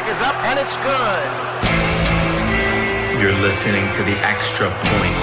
flag is up, and it's good. You're listening to The Extra Point.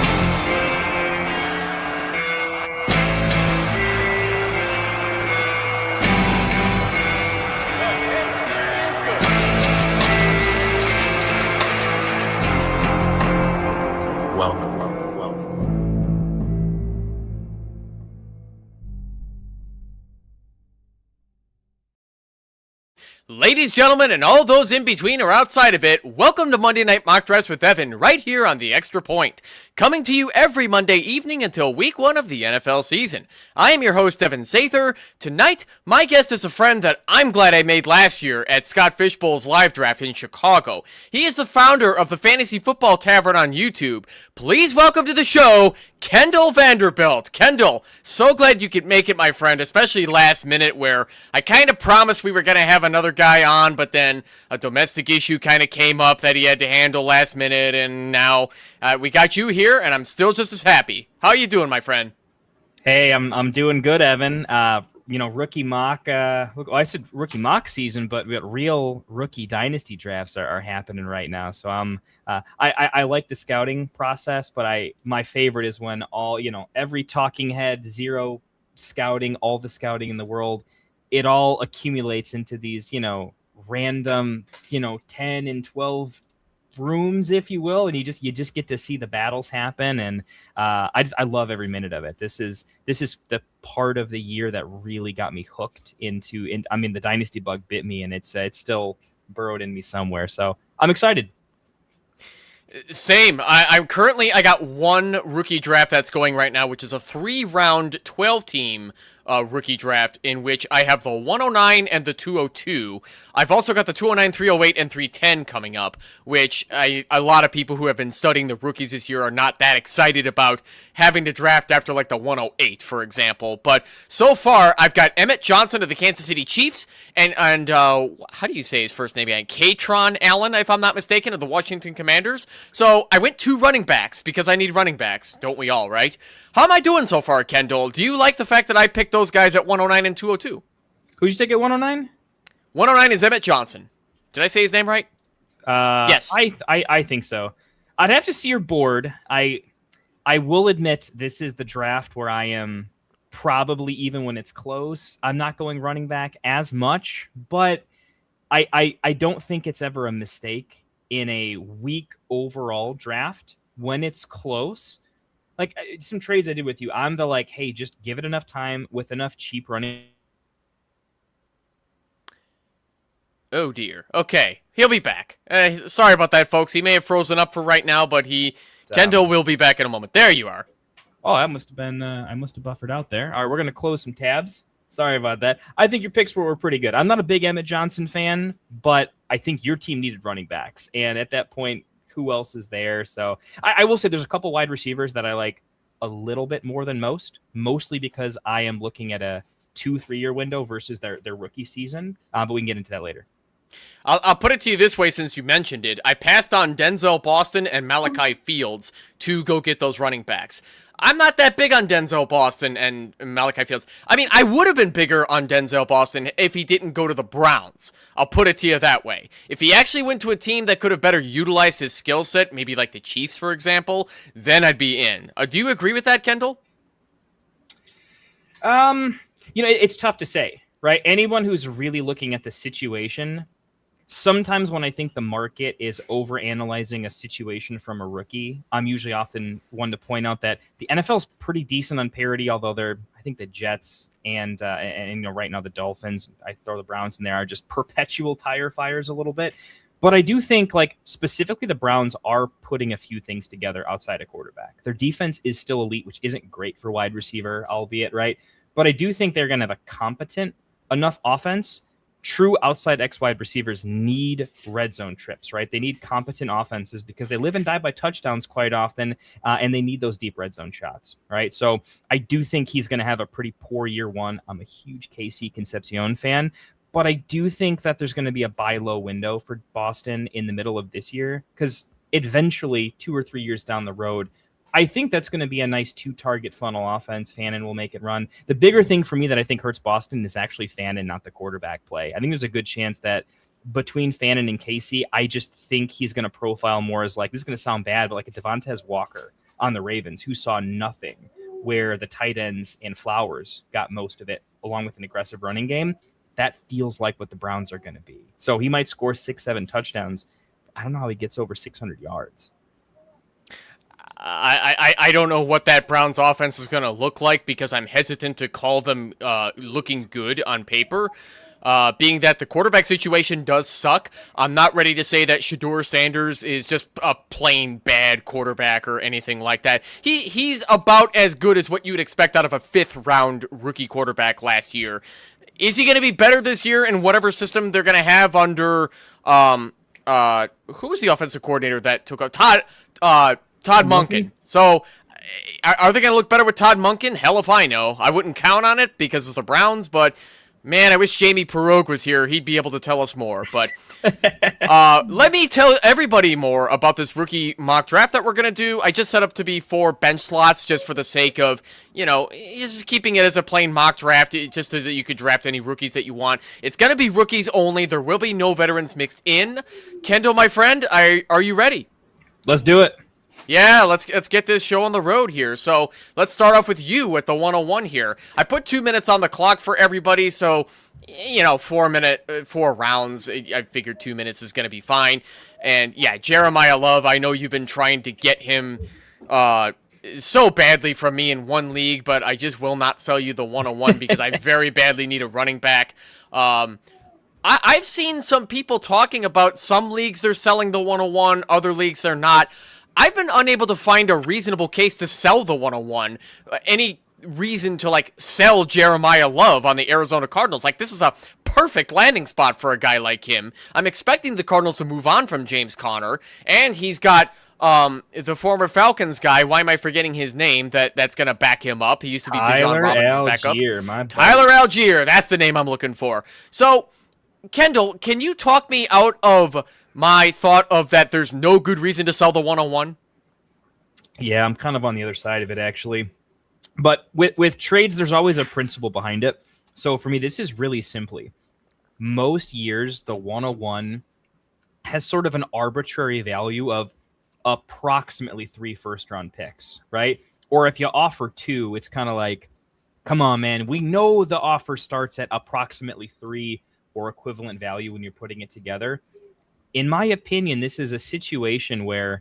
Ladies, gentlemen, and all those in between or outside of it, welcome to Monday Night Mock Drafts with Evan, right here on The Extra Point, coming to you every Monday evening until week 1 of the NFL season. I am your host, Evan Sather. Tonight, my guest is a friend that I'm glad I made last year at Scott Fishbowl's live draft in Chicago. He is the founder of the Fantasy Football Tavern on YouTube. Please welcome to the show, Kendall VanDerBilt. Kendall, so glad you could make it, my friend, especially last minute where I kind of promised we were going to have another guy on, but then a domestic issue kind of came up that he had to handle last minute, and now we got you here, and I'm still just as happy. How are you doing, my friend? Hey, I'm doing good, Evan. Rookie mock. I said rookie mock season, but we got real rookie dynasty drafts are happening right now. So I like the scouting process, but my favorite is when every talking head, zero scouting, all the scouting in the world, it all accumulates into these random 10 and 12 rooms, if you will, and you just get to see the battles happen, and I love every minute of it. This is the part of the year that really got me hooked into. The dynasty bug bit me, and it's still burrowed in me somewhere. So I'm excited. Same. I got one rookie draft that's going right now, which is a 3-round 12-team rookie draft in which I have the 109 and the 202. I've also got the 209, 308, and 310 coming up, which a lot of people who have been studying the rookies this year are not that excited about having to draft after like the 108, for example. But so far, I've got Emmett Johnson of the Kansas City Chiefs and how do you say his first name again? Katron Allen, if I'm not mistaken, of the Washington Commanders. So I went 2 running backs because I need running backs, don't we all, right? How am I doing so far, Kendall? Do you like the fact that I picked those guys at 109 and 202? Who'd you take at 109? 109 is Emmett Johnson. Did I say his name right? Yes. I think so. I'd have to see your board. I will admit this is the draft where I am probably, even when it's close, I'm not going running back as much, but I don't think it's ever a mistake in a weak overall draft when it's close. Like some trades I did with you, I'm the hey, just give it enough time with enough cheap running. Oh dear. Okay, he'll be back. Sorry about that, folks. He may have frozen up for right now, but Kendall will be back in a moment. There you are. Oh, that must have been. I must have buffered out there. All right, we're gonna close some tabs. Sorry about that. I think your picks were pretty good. I'm not a big Emmett Johnson fan, but I think your team needed running backs, and at that point, who else is there? So I will say there's a couple wide receivers that I like a little bit more than most, mostly because I am looking at a 2-3 year window versus their rookie season. But we can get into that later. I'll put it to you this way since you mentioned it. I passed on Denzel Boston and Malachi Fields to go get those running backs. I'm not that big on Denzel Boston and Malachi Fields. I mean, I would have been bigger on Denzel Boston if he didn't go to the Browns. I'll put it to you that way. If he actually went to a team that could have better utilized his skill set, maybe like the Chiefs, for example, then I'd be in. Do you agree with that, Kendall? It's tough to say, right? Anyone who's really looking at the situation, sometimes when I think the market is overanalyzing a situation from a rookie, I'm usually often one to point out that the NFL is pretty decent on parity, although I think the Jets and right now the Dolphins, I throw the Browns in there, are just perpetual tire fires a little bit. But I do think specifically the Browns are putting a few things together outside of quarterback. Their defense is still elite, which isn't great for wide receiver, albeit, right? But I do think they're going to have a competent enough offense. True outside X wide receivers need red zone trips, right? They need competent offenses because they live and die by touchdowns quite often, and they need those deep red zone shots, right? So I do think he's going to have a pretty poor year one. I'm a huge KC Concepcion fan, but I do think that there's going to be a buy low window for Boston in the middle of this year because eventually 2 or 3 years down the road, I think that's going to be a nice 2-target funnel offense. Fannin will make it run. The bigger thing for me that I think hurts Boston is actually Fannin, not the quarterback play. I think there's a good chance that between Fannin and Casey, I just think he's going to profile more as like, this is going to sound bad, but like a Devontae Walker on the Ravens who saw nothing, where the tight ends and Flowers got most of it, along with an aggressive running game. That feels like what the Browns are going to be. So he might score 6-7 touchdowns. I don't know how he gets over 600 yards. I don't know what that Browns offense is going to look like because I'm hesitant to call them looking good on paper. Being that the quarterback situation does suck, I'm not ready to say that Shedeur Sanders is just a plain bad quarterback or anything like that. He's about as good as what you would expect out of a 5th-round rookie quarterback last year. Is he going to be better this year in whatever system they're going to have under who was the offensive coordinator that took up Todd Monken? So are they going to look better with Todd Monken? Hell if I know. I wouldn't count on it because of the Browns, but man, I wish Jamie Perogue was here. He'd be able to tell us more. But let me tell everybody more about this rookie mock draft that we're going to do. I just set up to be 4 bench slots just for the sake of, just keeping it as a plain mock draft, just so that you could draft any rookies that you want. It's going to be rookies only. There will be no veterans mixed in. Kendall, my friend, are you ready? Let's do it. Yeah, let's get this show on the road here. So let's start off with you at the 101 here. I put 2 minutes on the clock for everybody, so 4 rounds. I figured 2 minutes is going to be fine. And yeah, Jeremiah Love, I know you've been trying to get him so badly from me in one league, but I just will not sell you the 101 because I very badly need a running back. I've seen some people talking about some leagues they're selling the 101, other leagues they're not. I've been unable to find a reasonable case to sell the 101. Any reason to, sell Jeremiah Love on the Arizona Cardinals. This is a perfect landing spot for a guy like him. I'm expecting the Cardinals to move on from James Conner, and he's got the former Falcons guy. Why am I forgetting his name? That's going to back him up. He used to be Bijan Robinson's backup. Tyler Algier, that's the name I'm looking for. So, Kendall, can you talk me out of my thought of that there's no good reason to sell the 101? Yeah, I'm kind of on the other side of it, actually. But with trades, there's always a principle behind it. So for me, this is really simply. Most years, the 101 has sort of an arbitrary value of approximately 3 first-round picks, right? Or if you offer 2, it's kind of like, come on, man, we know the offer starts at approximately 3 or equivalent value when you're putting it together. In my opinion, this is a situation where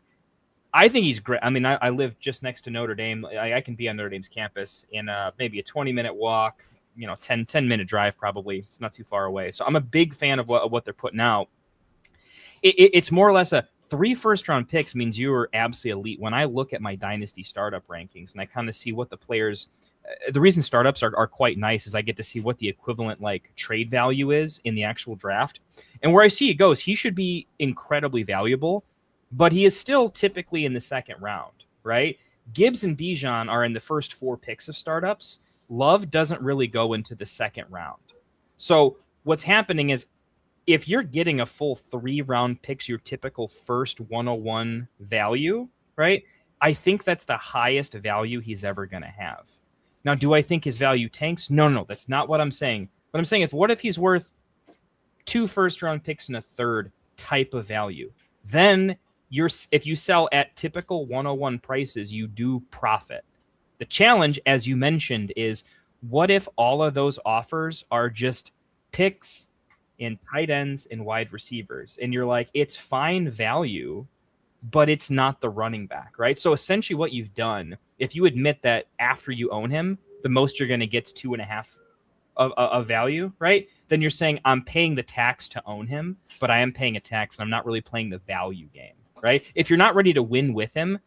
I think he's great. I mean, I live just next to Notre Dame. I can be on Notre Dame's campus in maybe a 20-minute walk, 10-minute drive probably. It's not too far away. So I'm a big fan of what they're putting out. It's more or less a 3 first-round picks means you are absolutely elite. When I look at my Dynasty startup rankings and I kind of see what the players – the reason startups are quite nice is I get to see what the equivalent trade value is in the actual draft. And where I see it goes, he should be incredibly valuable, but he is still typically in the 2nd round, right? Gibbs and Bijan are in the first 4 picks of startups. Love doesn't really go into the 2nd round. So what's happening is if you're getting a full 3-round picks, your typical first 101 value, right? I think that's the highest value he's ever going to have. Now, do I think his value tanks? No, that's not what I'm saying. But I'm saying what if he's worth 2 first-round picks and a 3rd type of value? Then if you sell at typical 101 prices, you do profit. The challenge, as you mentioned, is what if all of those offers are just picks in tight ends and wide receivers? And you're like, it's fine value, but it's not the running back, right? So essentially what you've done, if you admit that after you own him, the most you're going to get is 2.5 of value, right? Then you're saying I'm paying the tax to own him, but I am paying a tax and I'm not really playing the value game, right? If you're not ready to win with him,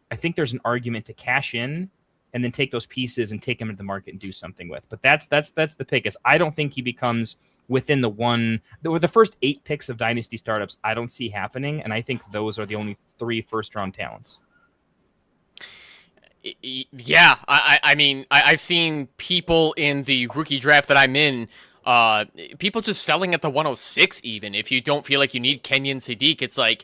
I think there's an argument to cash in and then take those pieces and take them into the market and do something with. But that's the pick. Is I don't think he becomes within the first 8 picks of Dynasty startups. I don't see happening, and I think those are the only 3 first-round talents. Yeah, I mean, I've seen people in the rookie draft that I'm in, people just selling at the 106 even. If you don't feel like you need Kenyon Sadiq, it's like,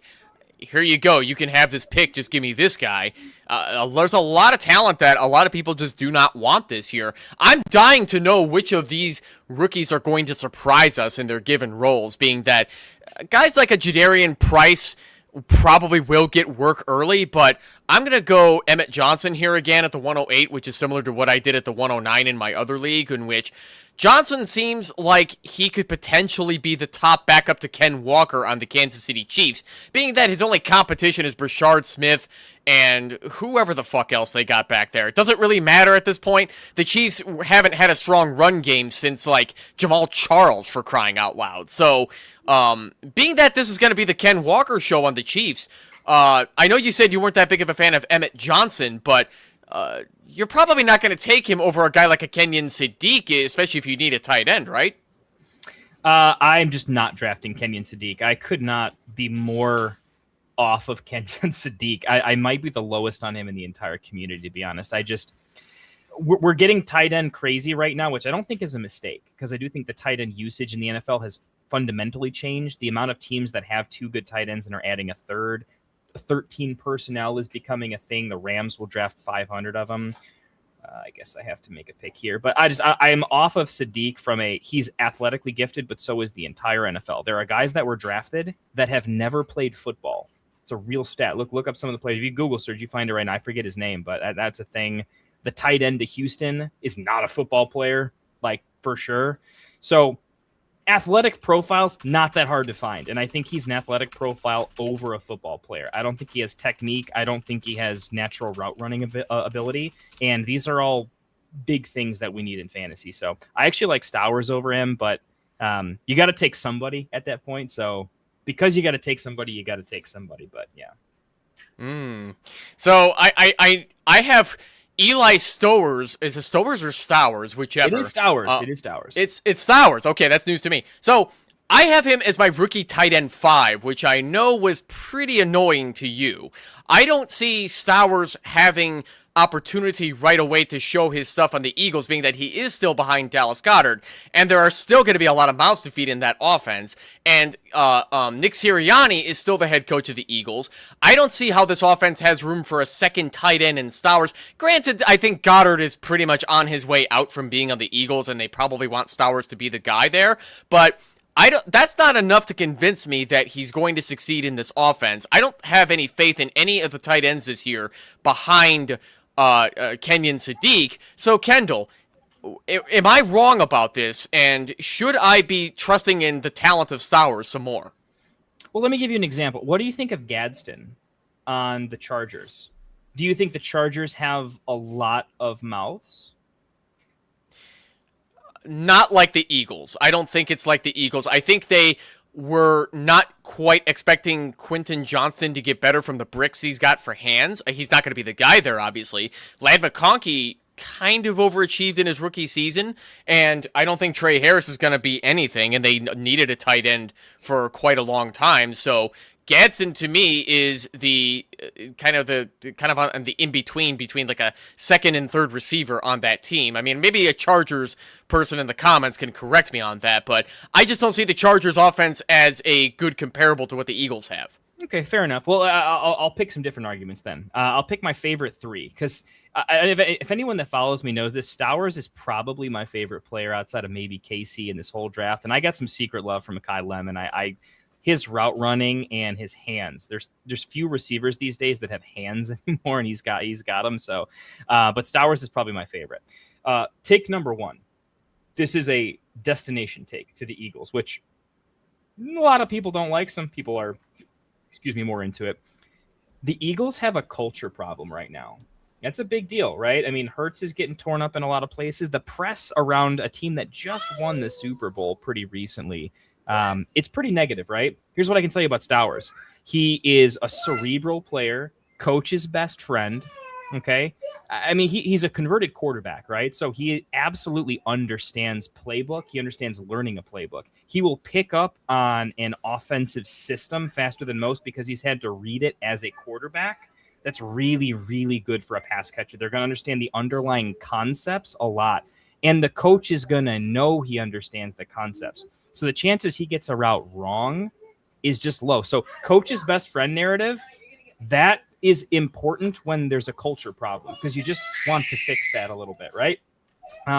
here you go, you can have this pick, just give me this guy. There's a lot of talent that a lot of people just do not want this year. I'm dying to know which of these rookies are going to surprise us in their given roles, being that guys like a Jadarian Price probably will get work early, but I'm going to go Emmett Johnson here again at the 108, which is similar to what I did at the 109 in my other league, in which Johnson seems like he could potentially be the top backup to Ken Walker on the Kansas City Chiefs, being that his only competition is Brashard Smith and whoever the fuck else they got back there. It doesn't really matter at this point. The Chiefs haven't had a strong run game since, like, Jamal Charles, for crying out loud. So, being that this is going to be the Ken Walker show on the Chiefs, I know you said you weren't that big of a fan of Emmett Johnson, but you're probably not going to take him over a guy like a Kenyon Sadiq, especially if you need a tight end, right? I'm just not drafting Kenyon Sadiq. I could not be more off of Kenyon Sadiq. I might be the lowest on him in the entire community, to be honest. We're getting tight end crazy right now, which I don't think is a mistake, because I do think the tight end usage in the NFL has fundamentally changed. The amount of teams that have two good tight ends and are adding a third, 13 personnel is becoming a thing. The Rams will draft 500 of them. I guess I have to make a pick here, but I'm off of Sadiq he's athletically gifted, but so is the entire NFL. There are guys that were drafted that have never played football. It's a real stat. Look up some of the players. If you Google search, you find it right now. I forget his name, but that's a thing. The tight end to Houston is not a football player, like, for sure. So athletic profiles, not that hard to find. And I think he's an athletic profile over a football player. I don't think he has technique. I don't think he has natural route running ability. And these are all big things that we need in fantasy. So I actually like Stowers over him, but you got to take somebody at that point. So because you got to take somebody, you got to take somebody. But yeah. So I have Eli Stowers. Is it Stowers or Stowers? Whichever. It is Stowers. It is Stowers. It's Stowers. Okay, that's news to me. So I have him as my rookie tight end 5, which I know was pretty annoying to you. I don't see Stowers having opportunity right away to show his stuff on the Eagles, being that he is still behind Dallas Goedert, and there are still going to be a lot of mouths to feed in that offense, and Nick Sirianni is still the head coach of the Eagles. I don't see how this offense has room for a second tight end in Stowers. Granted, I think Goddard is pretty much on his way out from being on the Eagles, and they probably want Stowers to be the guy there, but that's not enough to convince me that he's going to succeed in this offense. I don't have any faith in any of the tight ends this year behind Kenyon Sadiq. So, Kendall, am I wrong about this? And should I be trusting in the talent of Stowers some more? Well, let me give you an example. What do you think of Gadsden on the Chargers? Do you think the Chargers have a lot of mouths? Not like the Eagles. I don't think it's like the Eagles. I think they were not quite expecting Quentin Johnston to get better from the bricks he's got for hands. He's not going to be the guy there, obviously. Ladd McConkey kind of overachieved in his rookie season, and I don't think Trey Harris is going to be anything, and they needed a tight end for quite a long time. So Gadsden, to me, is the kind of on the in-between between like a second and third receiver on that team. I mean, maybe a Chargers person in the comments can correct me on that, but I just don't see the Chargers offense as a good comparable to what the Eagles have. Okay, fair enough. Well, I'll pick some different arguments then. I'll pick my favorite 3, because if anyone that follows me knows this, Stowers is probably my favorite player outside of maybe KC in this whole draft, and I got some secret love from Mekhi Lemon. His route running and his hands. There's few receivers these days that have hands anymore, and he's got them. So, but Stowers is probably my favorite. Take number 1. This is a destination take to the Eagles, which a lot of people don't like. Some people are, more into it. The Eagles have a culture problem right now. That's a big deal, right? I mean, Hurts is getting torn up in a lot of places. The press around a team that just won the Super Bowl pretty recently, it's pretty negative, right? Here's what I can tell you about Stowers. He is a cerebral player, coach's best friend, okay? I mean, he's a converted quarterback, right? So he absolutely understands playbook. He understands learning a playbook. He will pick up on an offensive system faster than most because he's had to read it as a quarterback. That's really, really good for a pass catcher. They're going to understand the underlying concepts a lot. And the coach is going to know he understands the concepts. So the chances he gets a route wrong is just low. So coach's best friend narrative, that is important when there's a culture problem because you just want to fix that a little bit, right?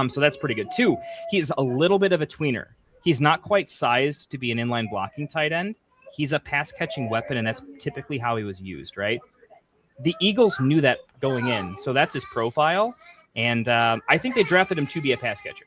So that's pretty good. 2, he's a little bit of a tweener. He's not quite sized to be an inline blocking tight end. He's a pass catching weapon, and that's typically how he was used, right? The Eagles knew that going in, so that's his profile. And I think they drafted him to be a pass catcher.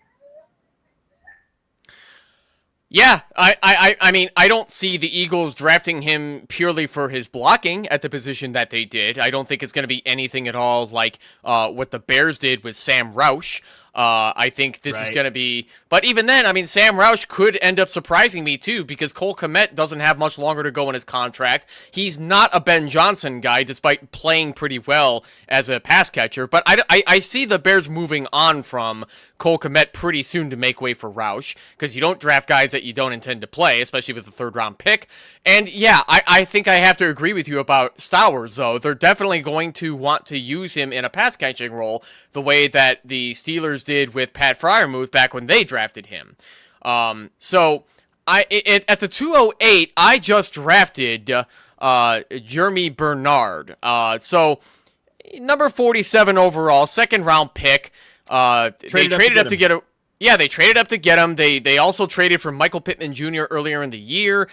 Yeah, I mean, I don't see the Eagles drafting him purely for his blocking at the position that they did. I don't think it's going to be anything at all like what the Bears did with Sam Roush. I think this is going to be... But even then, I mean, Sam Roush could end up surprising me, too, because Cole Kmet doesn't have much longer to go in his contract. He's not a Ben Johnson guy, despite playing pretty well as a pass catcher. But I see the Bears moving on from Cole Kmet pretty soon to make way for Roush, because you don't draft guys that you don't intend to play, especially with a third-round pick. And, yeah, I think I have to agree with you about Stowers, though. They're definitely going to want to use him in a pass-catching role the way that the Steelers did with Pat Freiermuth back when they drafted him. So at the 208, I just drafted Jeremy Bernard. So number 47 overall, second round pick. They traded up to get a... Yeah, they traded up to get him. They also traded for Michael Pittman Jr. earlier in the year.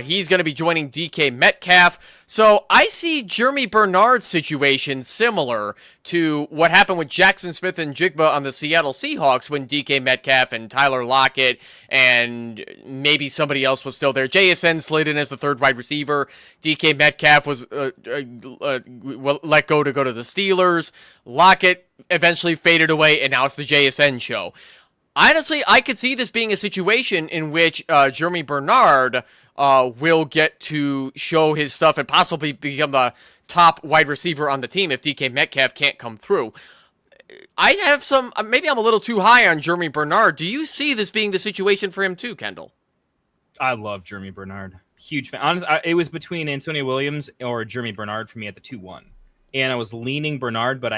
He's going to be joining DK Metcalf. So I see Jeremy Bernard's situation similar to what happened with Jackson Smith and Jigba on the Seattle Seahawks when DK Metcalf and Tyler Lockett and maybe somebody else was still there. JSN slid in as the third wide receiver. DK Metcalf was let go to the Steelers. Lockett eventually faded away, and now it's the JSN show. Honestly, I could see this being a situation in which Jeremy Bernard will get to show his stuff and possibly become the top wide receiver on the team if DK Metcalf can't come through. I have some, maybe I'm a little too high on Jeremy Bernard. Do you see this being the situation for him too, Kendall? I love Jeremy Bernard. Huge fan. Honestly, it was between Antonio Williams or Jeremy Bernard for me at the 2-1. And I was leaning Bernard, but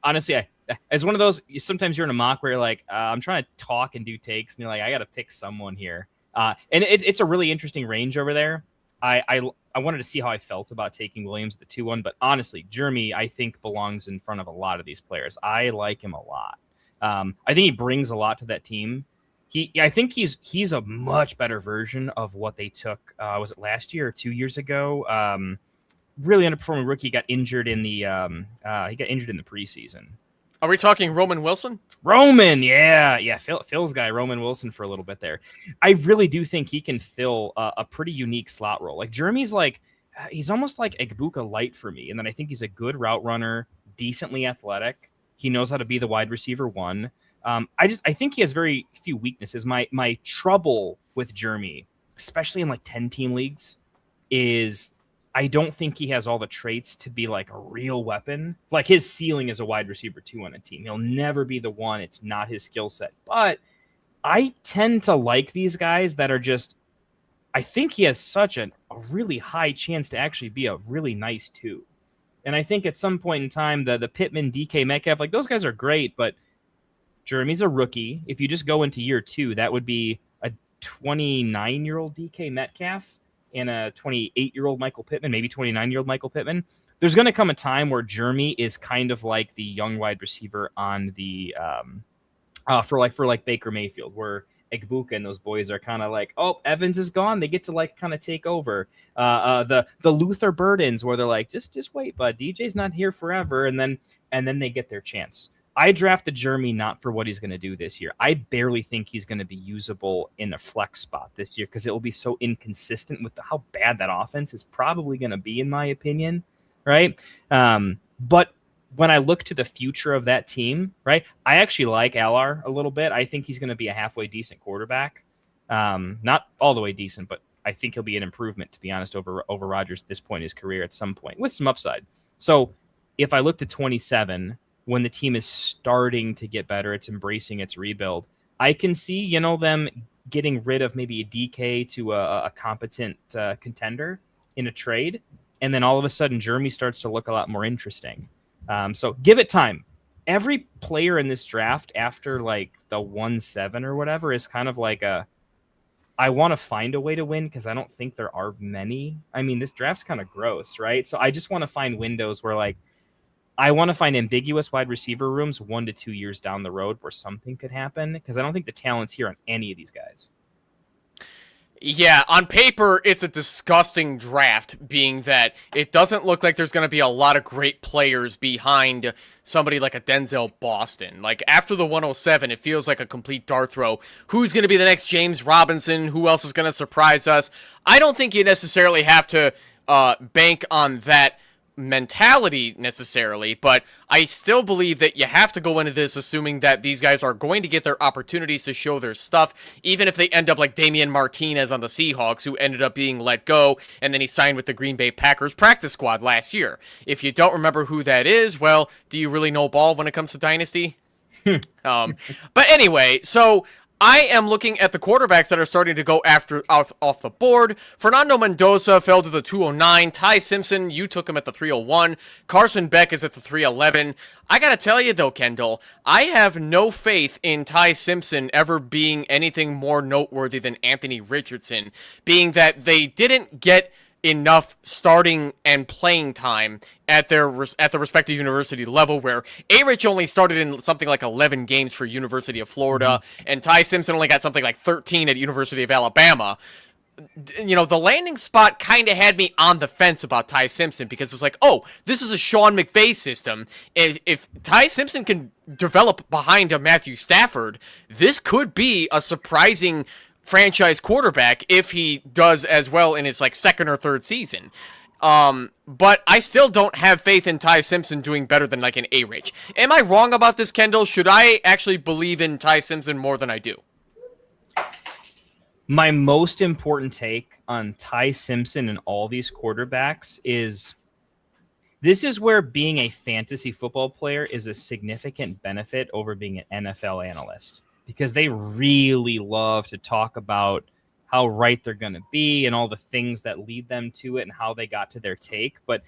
honestly, as one of those, sometimes you're in a mock where you're like, I'm trying to talk and do takes, and you're like, I got to pick someone here. And it's a really interesting range over there. I wanted to see how I felt about taking Williams the 2-1, but honestly, Jeremy, I think, belongs in front of a lot of these players. I like him a lot. I think he brings a lot to that team. I think he's a much better version of what they took. Was it last year or 2 years ago? Really underperforming rookie got injured in the preseason. Are we talking Roman Wilson? Roman, yeah. Phil's guy, Roman Wilson, for a little bit there. I really do think he can fill a pretty unique slot role. Like Jeremy's he's almost like Egbuka light for me. And then I think he's a good route runner, decently athletic. He knows how to be the wide receiver one. I think he has very few weaknesses. My trouble with Jeremy, especially in like 10-team leagues, is I don't think he has all the traits to be like a real weapon. Like his ceiling is a wide receiver 2 on a team. He'll never be the one. It's not his skill set. But I tend to like these guys that are just, I think he has such a really high chance to actually be a really nice 2. And I think at some point in time, the Pittman, DK Metcalf, like those guys are great, but Jeremy's a rookie. If you just go into year 2, that would be a 29-year-old DK Metcalf and a 28-year-old Michael Pittman, maybe 29-year-old Michael Pittman. There's going to come a time where Jeremy is kind of like the young wide receiver on the for Baker Mayfield, where Egbuka and those boys are kind of like, oh, Evans is gone. They get to like kind of take over. The Luther Burdens, where they're like, just wait, bud. DJ's not here forever, and then they get their chance. I drafted Jeremy not for what he's going to do this year. I barely think he's going to be usable in a flex spot this year because it will be so inconsistent with how bad that offense is probably going to be, in my opinion, right? But when I look to the future of that team, right, I actually like Allar a little bit. I think he's going to be a halfway decent quarterback. Not all the way decent, but I think he'll be an improvement, to be honest, over Rodgers at this point in his career at some point with some upside. So if I look to 27, when the team is starting to get better, it's embracing its rebuild, I can see, them getting rid of maybe a DK to a competent contender in a trade. And then all of a sudden, Jeremy starts to look a lot more interesting. So give it time. Every player in this draft after like the 1-7 or whatever is kind of like I want to find a way to win because I don't think there are many. I mean, this draft's kind of gross, right? So I just want to find windows where like, I want to find ambiguous wide receiver rooms 1 to 2 years down the road where something could happen, because I don't think the talent's here on any of these guys. Yeah, on paper, it's a disgusting draft, being that it doesn't look like there's going to be a lot of great players behind somebody like a Denzel Boston. Like, after the 107, it feels like a complete dart throw. Who's going to be the next James Robinson? Who else is going to surprise us? I don't think you necessarily have to bank on that mentality necessarily, but I still believe that you have to go into this assuming that these guys are going to get their opportunities to show their stuff, even if they end up like Damian Martinez on the Seahawks, who ended up being let go, and then he signed with the Green Bay Packers practice squad last year. If you don't remember who that is, well, do you really know ball when it comes to Dynasty? But anyway, so I am looking at the quarterbacks that are starting to go off the board. Fernando Mendoza fell to the 209. Ty Simpson, you took him at the 301. Carson Beck is at the 311. I gotta tell you though, Kendall, I have no faith in Ty Simpson ever being anything more noteworthy than Anthony Richardson, being that they didn't get enough starting and playing time at the respective university level, where A-Rich only started in something like 11 games for University of Florida, and Ty Simpson only got something like 13 at University of Alabama. You know, the landing spot kind of had me on the fence about Ty Simpson, because it's like, oh, this is a Sean McVay system. If Ty Simpson can develop behind a Matthew Stafford, this could be a surprising franchise quarterback if he does as well in his like second or third season. But I still don't have faith in Ty Simpson doing better than like an A-Rich. Am I wrong about this, Kendall? Should I actually believe in Ty Simpson more than I do? My most important take on Ty Simpson and all these quarterbacks is this is where being a fantasy football player is a significant benefit over being an NFL analyst, because they really love to talk about how right they're going to be and all the things that lead them to it and how they got to their take. But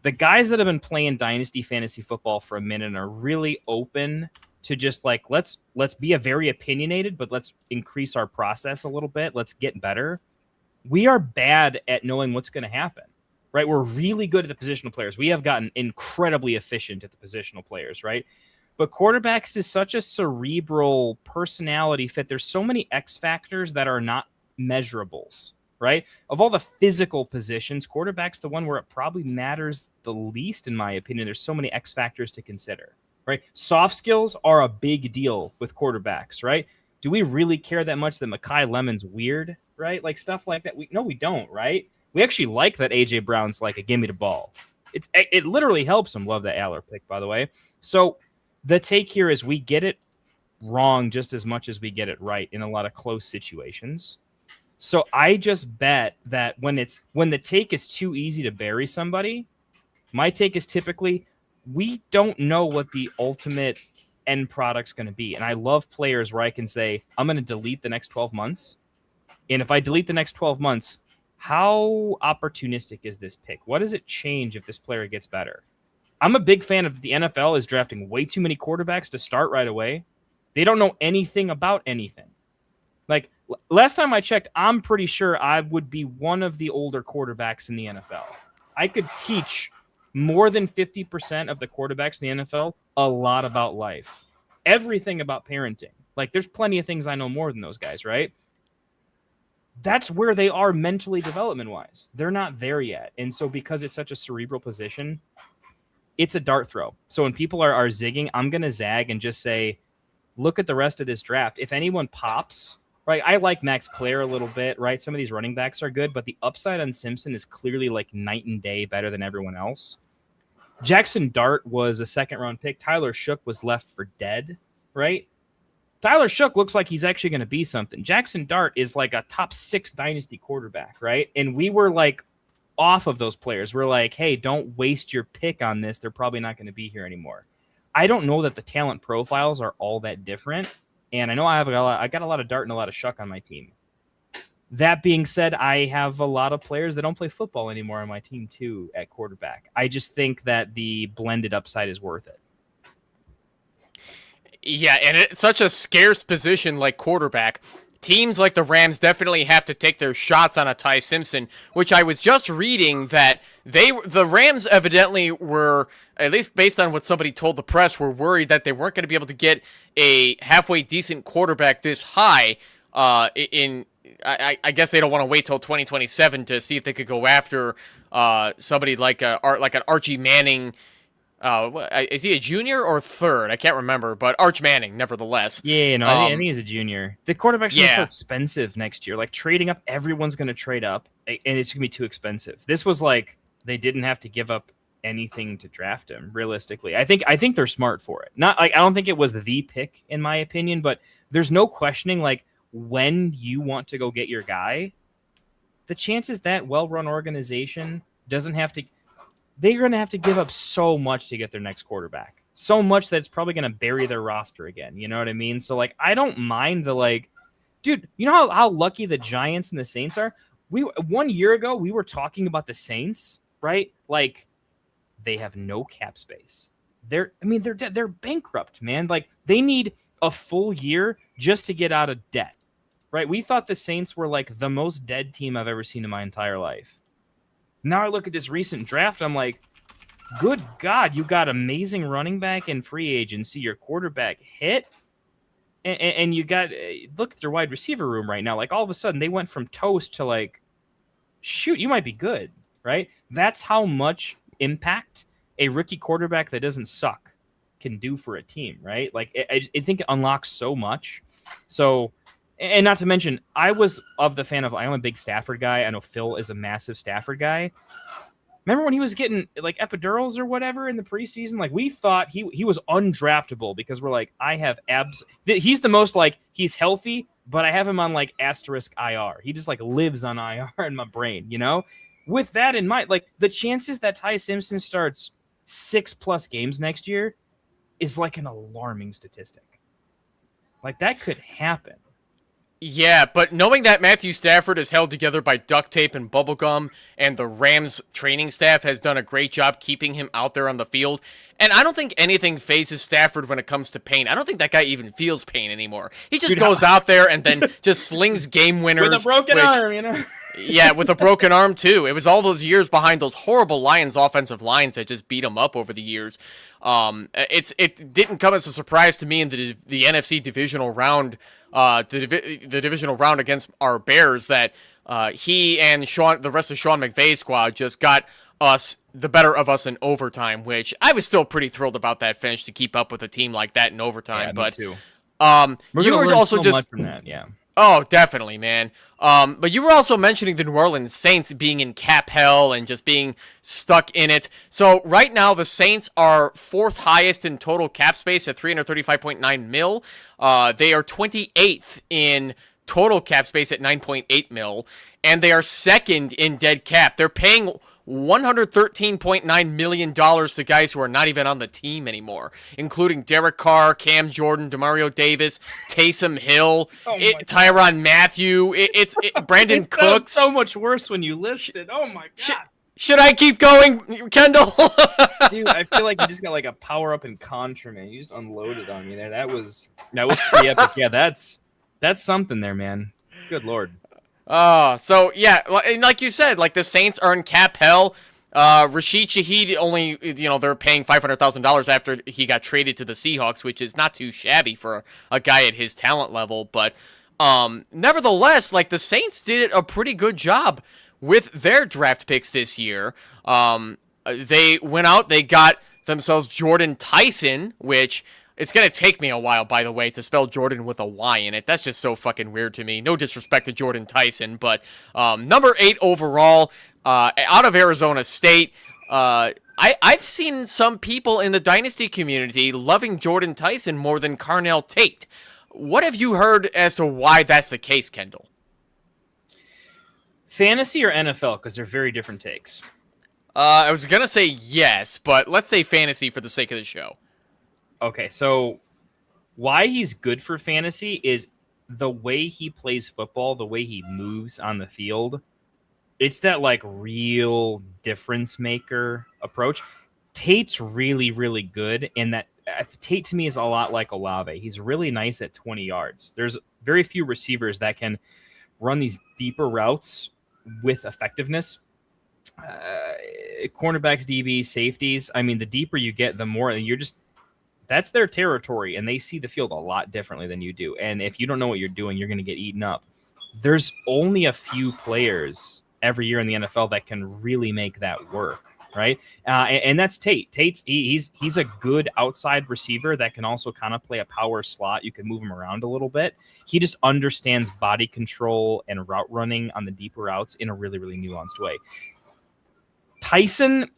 the guys that have been playing Dynasty Fantasy Football for a minute are really open to just like, let's be a very opinionated, but let's increase our process a little bit. Let's get better. We are bad at knowing what's going to happen, right? We're really good at the positional players. We have gotten incredibly efficient at the positional players, right? But quarterbacks is such a cerebral personality fit. There's so many X factors that are not measurables, right? Of all the physical positions, quarterback's the one where it probably matters the least, in my opinion. There's so many X factors to consider, right? Soft skills are a big deal with quarterbacks, right? Do we really care that much that Mekhi Lemon's weird, right? Like stuff like that. No, we don't, right? We actually like that A.J. Brown's like a give me the ball. It literally helps him. Love that Aller pick, by the way. So the take here is we get it wrong just as much as we get it right in a lot of close situations. So I just bet that when the take is too easy to bury somebody, my take is typically we don't know what the ultimate end product's going to be. And I love players where I can say, I'm going to delete the next 12 months. And if I delete the next 12 months, how opportunistic is this pick? What does it change if this player gets better? I'm a big fan of the NFL is drafting way too many quarterbacks to start right away. They don't know anything about anything. Like last time I checked, I'm pretty sure I would be one of the older quarterbacks in the NFL. I could teach more than 50% of the quarterbacks in the NFL a lot about life, everything about parenting. Like there's plenty of things I know more than those guys, right? That's where they are mentally development-wise. They're not there yet. And so because it's such a cerebral position, it's a dart throw. So when people are zigging, I'm going to zag and just say, look at the rest of this draft. If anyone pops, right? I like Max Clare a little bit, right? Some of these running backs are good, but the upside on Simpson is clearly like night and day better than everyone else. Jackson Dart was a second-round pick. Tyler Shook was left for dead, right? Tyler Shook looks like he's actually going to be something. Jackson Dart is like a top 6 dynasty quarterback, right? And we were like off of those players. We're like, hey, don't waste your pick on this. They're probably not going to be here anymore. I don't know that the talent profiles are all that different. And I know I got a lot of Dart and a lot of Shuck on my team. That being said, I have a lot of players that don't play football anymore on my team too at quarterback. I just think that the blended upside is worth it. Yeah, and it's such a scarce position like quarterback. teams like the Rams definitely have to take their shots on a Ty Simpson, which I was just reading that the Rams evidently were, at least based on what somebody told the press, were worried that they weren't going to be able to get a halfway decent quarterback this high. I guess they don't want to wait till 2027 to see if they could go after somebody like an Archie Manning. Is he a junior or third? I can't remember, but Arch Manning, nevertheless. Yeah, no, I think he's a junior. The quarterback's so expensive next year. Like, trading up, everyone's going to trade up, and it's going to be too expensive. This was like they didn't have to give up anything to draft him, realistically. I think they're smart for it. Not like I don't think it was the pick, in my opinion, but there's no questioning, like, when you want to go get your guy, the chances that well-run organization doesn't have to... They're going to have to give up so much to get their next quarterback. So much that it's probably going to bury their roster again. You know what I mean? So, like, I don't mind the, like... Dude, you know how lucky the Giants and the Saints are? 1 year ago, we were talking about the Saints, right? Like, they have no cap space. They're bankrupt, man. Like, they need a full year just to get out of debt, right? We thought the Saints were, like, the most dead team I've ever seen in my entire life. Now I look at this recent draft, I'm like, good God, you got amazing running back and free agency. Your quarterback hit, and you got look at their wide receiver room right now. Like, all of a sudden, they went from toast to, like, shoot, you might be good, right? That's how much impact a rookie quarterback that doesn't suck can do for a team, right? Like, I think it unlocks so much. So. And not to mention, I was of the fan of, I'm a big Stafford guy. I know Phil is a massive Stafford guy. Remember when he was getting, like, epidurals or whatever in the preseason? Like, we thought he was undraftable because we're like, I have he's the most, like, he's healthy, but I have him on, like, asterisk IR. He just, like, lives on IR in my brain, you know? With that in mind, like, the chances that Ty Simpson starts 6+ games next year is, like, an alarming statistic. Like, that could happen. Yeah, but knowing that Matthew Stafford is held together by duct tape and bubblegum, and the Rams training staff has done a great job keeping him out there on the field, and I don't think anything phases Stafford when it comes to pain. I don't think that guy even feels pain anymore. He just goes out there and then just slings game winners. With a broken arm, you know? Yeah, with a broken arm, too. It was all those years behind those horrible Lions offensive lines that just beat him up over the years. It didn't come as a surprise to me in the NFC divisional round, the divisional round against our Bears, that he and the rest of Sean McVay's squad just got the better of us in overtime, which I was still pretty thrilled about that finish to keep up with a team like that in overtime. Yeah, but me too. You were also so much from that, yeah. Oh, definitely, man. But you were also mentioning the New Orleans Saints being in cap hell and just being stuck in it. So right now, the Saints are 4th highest in total cap space at $335.9 million. They are 28th in total cap space at $9.8 million, and they are 2nd in dead cap. They're paying $113.9 million to guys who are not even on the team anymore, including Derek Carr, Cam Jordan, Demario Davis, Taysom Hill, Tyrann Mathieu, Brandon Cooks. So much worse when you list it. Oh my God. Should I keep going, Kendall? Dude, I feel like you just got like a power up in Contra, man. You just unloaded on me there. That was pretty epic. Yeah, that's something there, man. Good Lord. So yeah, like you said, like the Saints are in cap hell. Rashid Shaheed only, they're paying $500,000 after he got traded to the Seahawks, which is not too shabby for a guy at his talent level. But nevertheless, like the Saints did a pretty good job with their draft picks this year. They went out, they got themselves Jordan Tyson, which it's going to take me a while, by the way, to spell Jordan with a Y in it. That's just so fucking weird to me. No disrespect to Jordan Tyson, but number 8 overall, out of Arizona State. I've seen some people in the Dynasty community loving Jordan Tyson more than Carnell Tate. What have you heard as to why that's the case, Kendall? Fantasy or NFL? Because they're very different takes. I was going to say yes, but let's say fantasy for the sake of the show. Okay, so why he's good for fantasy is the way he plays football, the way he moves on the field. It's that, like, real difference maker approach. Tate's really, really good, and that Tate to me is a lot like Olave. He's really nice at 20 yards. very few receivers that can run these deeper routes with effectiveness. Cornerbacks, DBs, safeties. I mean, the deeper you get, the more that's their territory, and they see the field a lot differently than you do. And if you don't know what you're doing, you're going to get eaten up. There's only a few players every year in the NFL that can really make that work, right? And that's Tate. He's a good outside receiver that can also kind of play a power slot. You can move him around a little bit. He just understands body control and route running on the deeper routes in a really, really nuanced way. Tyson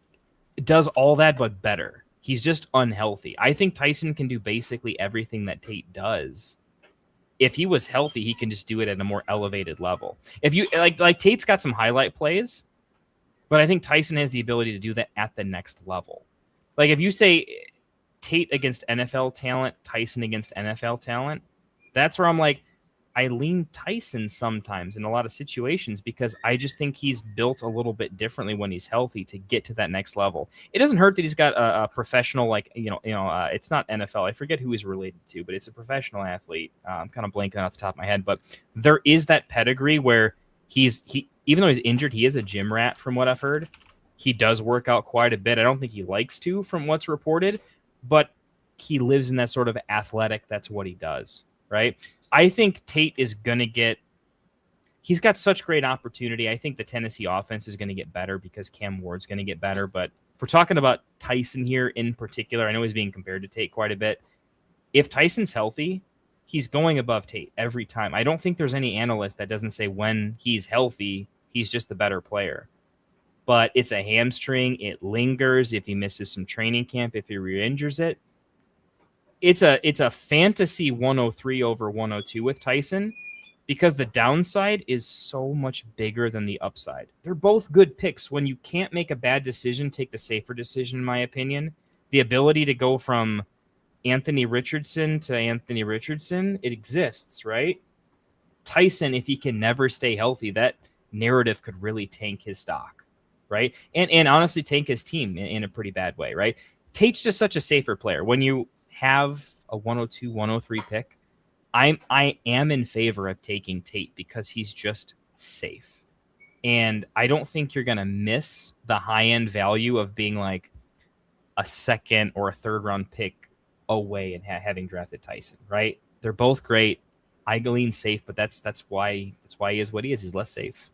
does all that, but better. He's just unhealthy. I think Tyson can do basically everything that Tate does. If he was healthy, he can just do it at a more elevated level. If you like Tate's got some highlight plays, but I think Tyson has the ability to do that at the next level. Like if you say Tate against NFL talent, Tyson against NFL talent, that's where I'm like, I lean Tyson sometimes in a lot of situations because I just think he's built a little bit differently when he's healthy to get to that next level. It doesn't hurt that he's got a professional, it's not NFL. I forget who he's related to, but it's a professional athlete. I'm kind of blanking off the top of my head, but there is that pedigree where he even though he's injured, he is a gym rat from what I've heard. He does work out quite a bit. I don't think he likes to from what's reported, but he lives in that sort of athletic. That's what he does, right? I think Tate is going to he's got such great opportunity. I think the Tennessee offense is going to get better because Cam Ward's going to get better. But if we're talking about Tyson here in particular, I know he's being compared to Tate quite a bit. If Tyson's healthy, he's going above Tate every time. I don't think there's any analyst that doesn't say when he's healthy, he's just the better player. But it's a hamstring. It lingers if he misses some training camp, if he re-injures it. It's a fantasy 103 over 102 with Tyson because the downside is so much bigger than the upside. They're both good picks. When you can't make a bad decision, take the safer decision, in my opinion. The ability to go from Anthony Richardson to Anthony Richardson, it exists, right? Tyson, if he can never stay healthy, that narrative could really tank his stock, right? And honestly tank his team in a pretty bad way, right? Tate's just such a safer player. When you have a 102, 103 pick, I am in favor of taking Tate because he's just safe. And I don't think you're going to miss the high-end value of being like a second or a third-round pick away and having drafted Tyson, right? They're both great. I lean safe, but that's why he is what he is. He's less safe.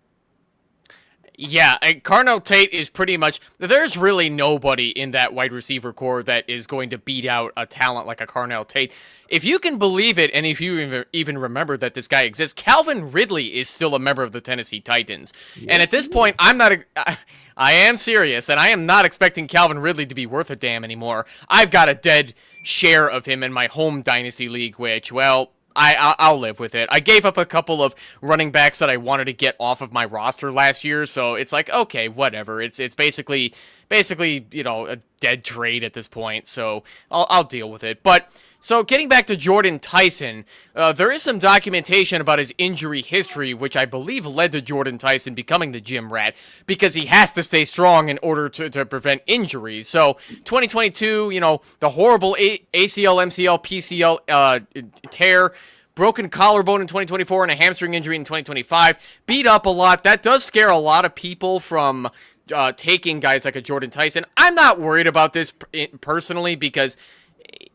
Yeah, and Carnell Tate is pretty much, there's really nobody in that wide receiver core that is going to beat out a talent like a Carnell Tate. If you can believe it, and if you even remember that this guy exists, Calvin Ridley is still a member of the Tennessee Titans. Yes, and at this point, I am serious, and I am not expecting Calvin Ridley to be worth a damn anymore. I've got a dead share of him in my home dynasty league, which, well, I'll live with it. I gave up a couple of running backs that I wanted to get off of my roster last year, so it's like, okay, whatever. It's basically a dead trade at this point, so I'll deal with it. But so getting back to Jordan Tyson, there is some documentation about his injury history, which I believe led to Jordan Tyson becoming the gym rat because he has to stay strong in order to prevent injuries. So 2022, the horrible ACL, MCL, PCL tear, broken collarbone in 2024, and a hamstring injury in 2025. Beat up a lot. That does scare a lot of people from taking guys like a Jordan Tyson. I'm not worried about this personally because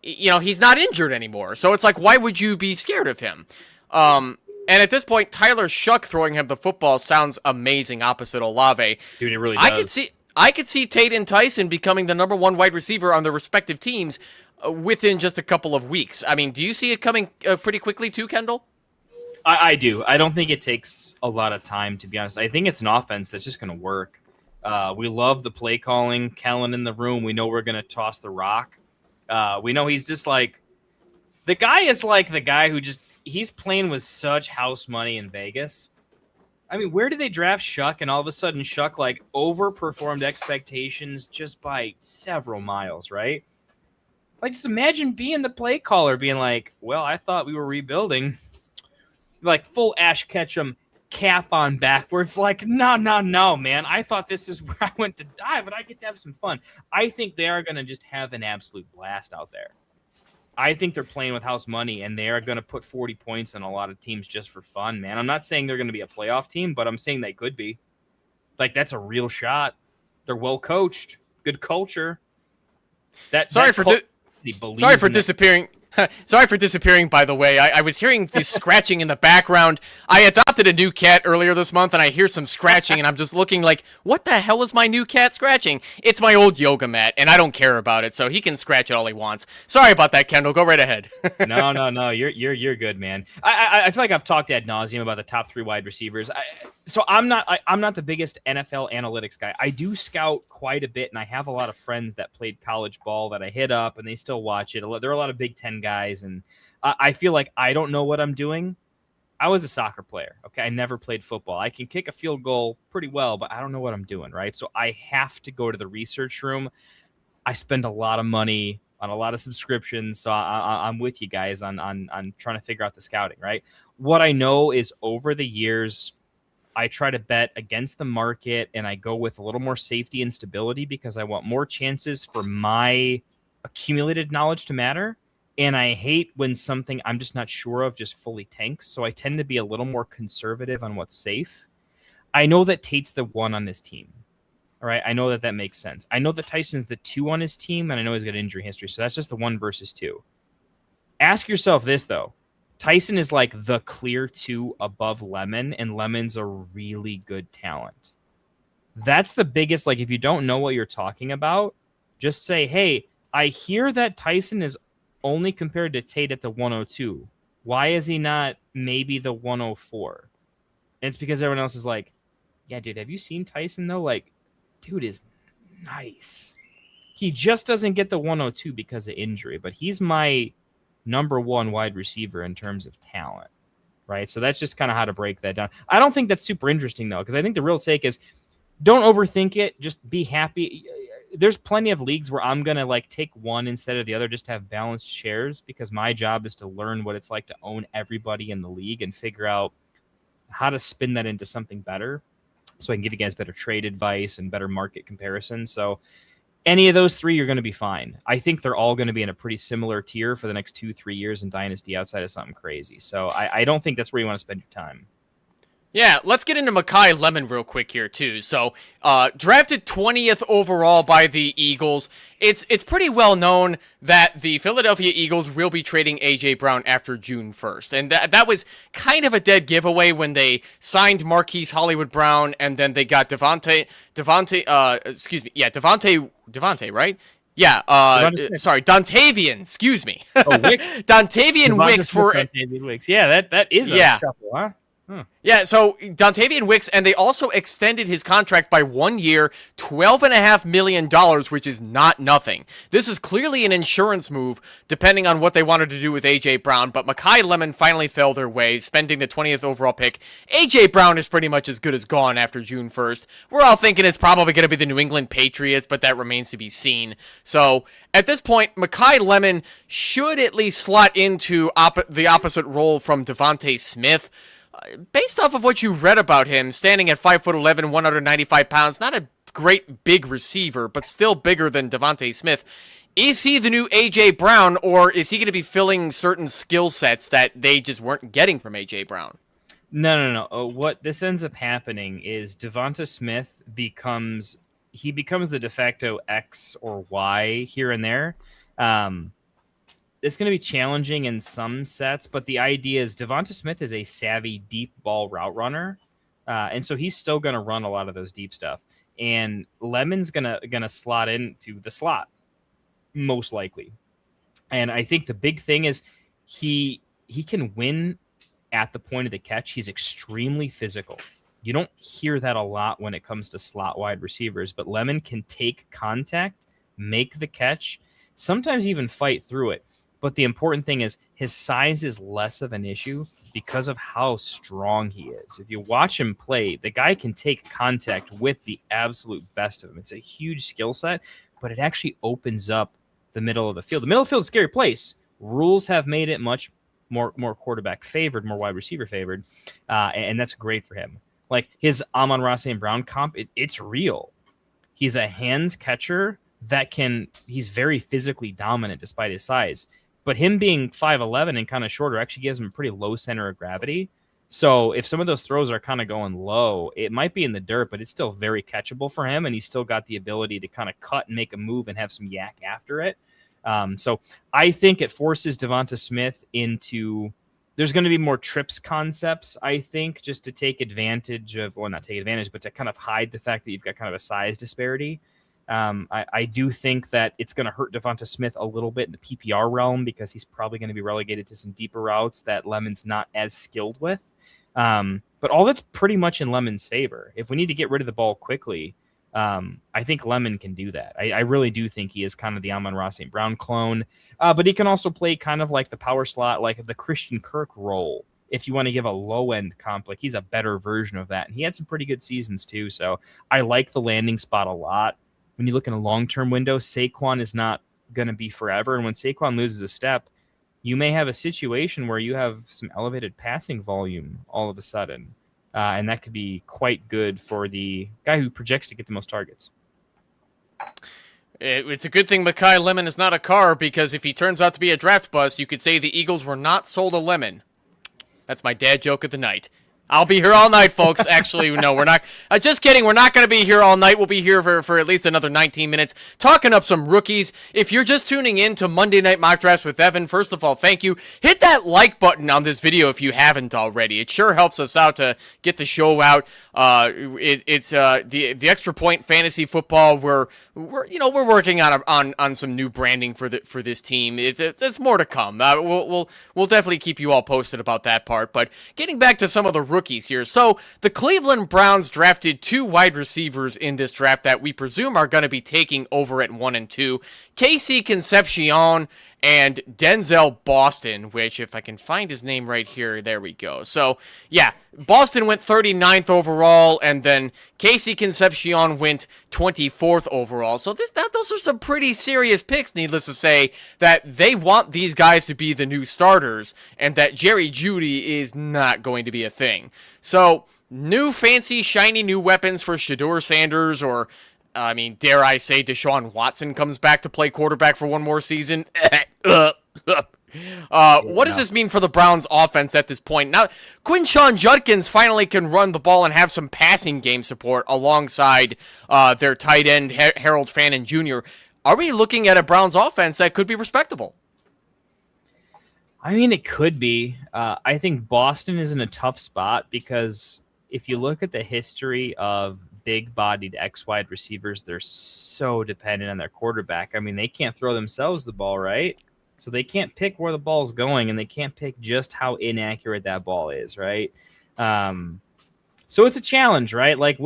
he's not injured anymore. So it's like, why would you be scared of him? And at this point, Tyler Shuck throwing him the football sounds amazing opposite Olave. Dude, it really does. I could see Tate and Tyson becoming the number one wide receiver on their respective teams within just a couple of weeks. I mean, do you see it coming pretty quickly too, Kendall? I do. I don't think it takes a lot of time, to be honest. I think it's an offense that's just going to work. We love the play calling. Kellen in the room. We know we're going to toss the rock. We know he's just like the guy is like the guy who he's playing with such house money in Vegas. I mean, where did they draft Shuck and all of a sudden Shuck like overperformed expectations just by several miles, right? Like, just imagine being the play caller being like, well, I thought we were rebuilding. Like full Ash Ketchum cap on backwards. Like, no, man. I thought this is where I went to die, but I get to have some fun. I think they are going to just have an absolute blast out there. I think they're playing with house money, and they are going to put 40 points on a lot of teams just for fun, man. I'm not saying they're going to be a playoff team, but I'm saying they could be. Like, that's a real shot. They're well coached, good culture. Sorry for disappearing. Sorry for disappearing, by the way. I was hearing this scratching in the background. I adopted a new cat earlier this month, and I hear some scratching, and I'm just looking like, what the hell is my new cat scratching? It's my old yoga mat, and I don't care about it, so he can scratch it all he wants. Sorry about that, Kendall. Go right ahead. No. You're good, man. I feel like I've talked ad nauseum about the top 3 wide receivers. So I'm not the biggest NFL analytics guy. I do scout quite a bit, and I have a lot of friends that played college ball that I hit up, and they still watch it. There are a lot of Big Ten guys, and I feel like I don't know what I'm doing. I was a soccer player, okay? I never played football. I can kick a field goal pretty well, but I don't know what I'm doing, right? So I have to go to the research room. I spend a lot of money on a lot of subscriptions, so I'm with you guys on trying to figure out the scouting, right? What I know is over the years, I try to bet against the market, and I go with a little more safety and stability because I want more chances for my accumulated knowledge to matter. And I hate when something I'm just not sure of just fully tanks. So I tend to be a little more conservative on what's safe. I know that Tate's the 1 on his team. All right. I know that makes sense. I know that Tyson's the 2 on his team, and I know he's got injury history. So that's just the 1 versus 2. Ask yourself this, though. Tyson is like the clear 2 above Lemon, and Lemon's a really good talent. That's the biggest, like, if you don't know what you're talking about, just say, hey, I hear that Tyson is only compared to Tate at the 102. Why is he not maybe the 104? And it's because everyone else is like, yeah, dude, have you seen Tyson, though? Like, dude is nice. He just doesn't get the 102 because of injury, but he's my number 1 wide receiver in terms of talent, right? So that's just kind of how to break that down. I don't think that's super interesting, though, because I think the real take is don't overthink it. Just be happy. There's plenty of leagues where I'm going to like take one instead of the other just to have balanced shares because my job is to learn what it's like to own everybody in the league and figure out how to spin that into something better so I can give you guys better trade advice and better market comparison. So any of those 3, you're going to be fine. I think they're all going to be in a pretty similar tier for the next 2-3 years in Dynasty outside of something crazy. So I don't think that's where you want to spend your time. Yeah, let's get into Mekhi Lemon real quick here, too. So, drafted 20th overall by the Eagles. It's pretty well known that the Philadelphia Eagles will be trading A.J. Brown after June 1st. And that was kind of a dead giveaway when they signed Marquise Hollywood Brown, and then they got Devontae, right? Yeah, sorry, Dontavian, excuse me. Dontavian Wicks for... Dontavian Wicks. Yeah, that is a shuffle, huh? Yeah, so Dontavian Wicks, and they also extended his contract by 1 year, $12.5 million, which is not nothing. This is clearly an insurance move, depending on what they wanted to do with A.J. Brown, but Mekhi Lemon finally fell their way, spending the 20th overall pick. A.J. Brown is pretty much as good as gone after June 1st. We're all thinking it's probably going to be the New England Patriots, but that remains to be seen. So, at this point, Mekhi Lemon should at least slot into the opposite role from Devontae Smith. Based off of what you read about him, standing at 5'11", 195 pounds, not a great big receiver, but still bigger than Devontae Smith. Is he the new A.J. Brown, or is he going to be filling certain skill sets that they just weren't getting from A.J. Brown? No. What this ends up happening is Devonta Smith becomes the de facto X or Y here and there. It's going to be challenging in some sets, but the idea is Devonta Smith is a savvy deep ball route runner, and so he's still going to run a lot of those deep stuff. And Lemon's gonna slot into the slot most likely. And I think the big thing is he can win at the point of the catch. He's extremely physical. You don't hear that a lot when it comes to slot wide receivers, but Lemon can take contact, make the catch, sometimes even fight through it. But the important thing is his size is less of an issue because of how strong he is. If you watch him play, the guy can take contact with the absolute best of them. It's a huge skill set, but it actually opens up the middle of the field. The middle of the field is a scary place. Rules have made it much more quarterback favored, more wide receiver favored, and that's great for him. Like his Amon-Ra St. Brown comp, it's real. He's a hands catcher he's very physically dominant despite his size. But him being 5'11" and kind of shorter actually gives him a pretty low center of gravity. So if some of those throws are kind of going low, it might be in the dirt, but it's still very catchable for him. And he's still got the ability to kind of cut and make a move and have some yak after it. So I think it forces Devonta Smith into, there's going to be more trips concepts, I think, just to take advantage of, well, not take advantage, but to kind of hide the fact that you've got kind of a size disparity. I do think that it's going to hurt Devonta Smith a little bit in the PPR realm because he's probably going to be relegated to some deeper routes that Lemon's not as skilled with. But all that's pretty much in Lemon's favor. If we need to get rid of the ball quickly, I think Lemon can do that. I really do think he is kind of the Amon-Ra St. Brown clone, but he can also play kind of like the power slot, like the Christian Kirk role. If you want to give a low-end comp, like he's a better version of that. And he had some pretty good seasons too, so I like the landing spot a lot. When you look in a long-term window, Saquon is not going to be forever, and when Saquon loses a step, you may have a situation where you have some elevated passing volume all of a sudden. And that could be quite good for the guy who projects to get the most targets. It's a good thing Mekhi Lemon is not a car, because if he turns out to be a draft bust, you could say the Eagles were not sold a lemon. That's my dad joke of the night. I'll be here all night, folks. Actually, no, we're not. Just kidding. We're not going to be here all night. We'll be here for at least another 19 minutes talking up some rookies. If you're just tuning in to Monday Night Mock Drafts with Evan, first of all, thank you. Hit that like button on this video if you haven't already. It sure helps us out to get the show out. It's the Extra Point Fantasy Football. We're working on some new branding for this team. It's more to come. We'll definitely keep you all posted about that part. But getting back to some of the rookies here. So the Cleveland Browns drafted 2 wide receivers in this draft that we presume are going to be taking over at 1 and 2. Casey Concepcion and Denzel Boston, which if I can find his name right here, there we go. So yeah, Boston went 39th overall, and then Casey Concepcion went 24th overall. So those are some pretty serious picks, needless to say, that they want these guys to be the new starters, and that Jerry Jeudy is not going to be a thing. So new fancy, shiny new weapons for Shedeur Sanders, or I mean, dare I say Deshaun Watson comes back to play quarterback for one more season? What does this mean for the Browns offense at this point? Now, Quinshon Judkins finally can run the ball and have some passing game support alongside their tight end, Harold Fannin Jr. Are we looking at a Browns offense that could be respectable? I mean, it could be. I think Boston is in a tough spot because if you look at the history of big-bodied X-wide receivers, they're so dependent on their quarterback. I mean, they can't throw themselves the ball, right? So they can't pick where the ball's going, and they can't pick just how inaccurate that ball is, right? So it's a challenge, right? Like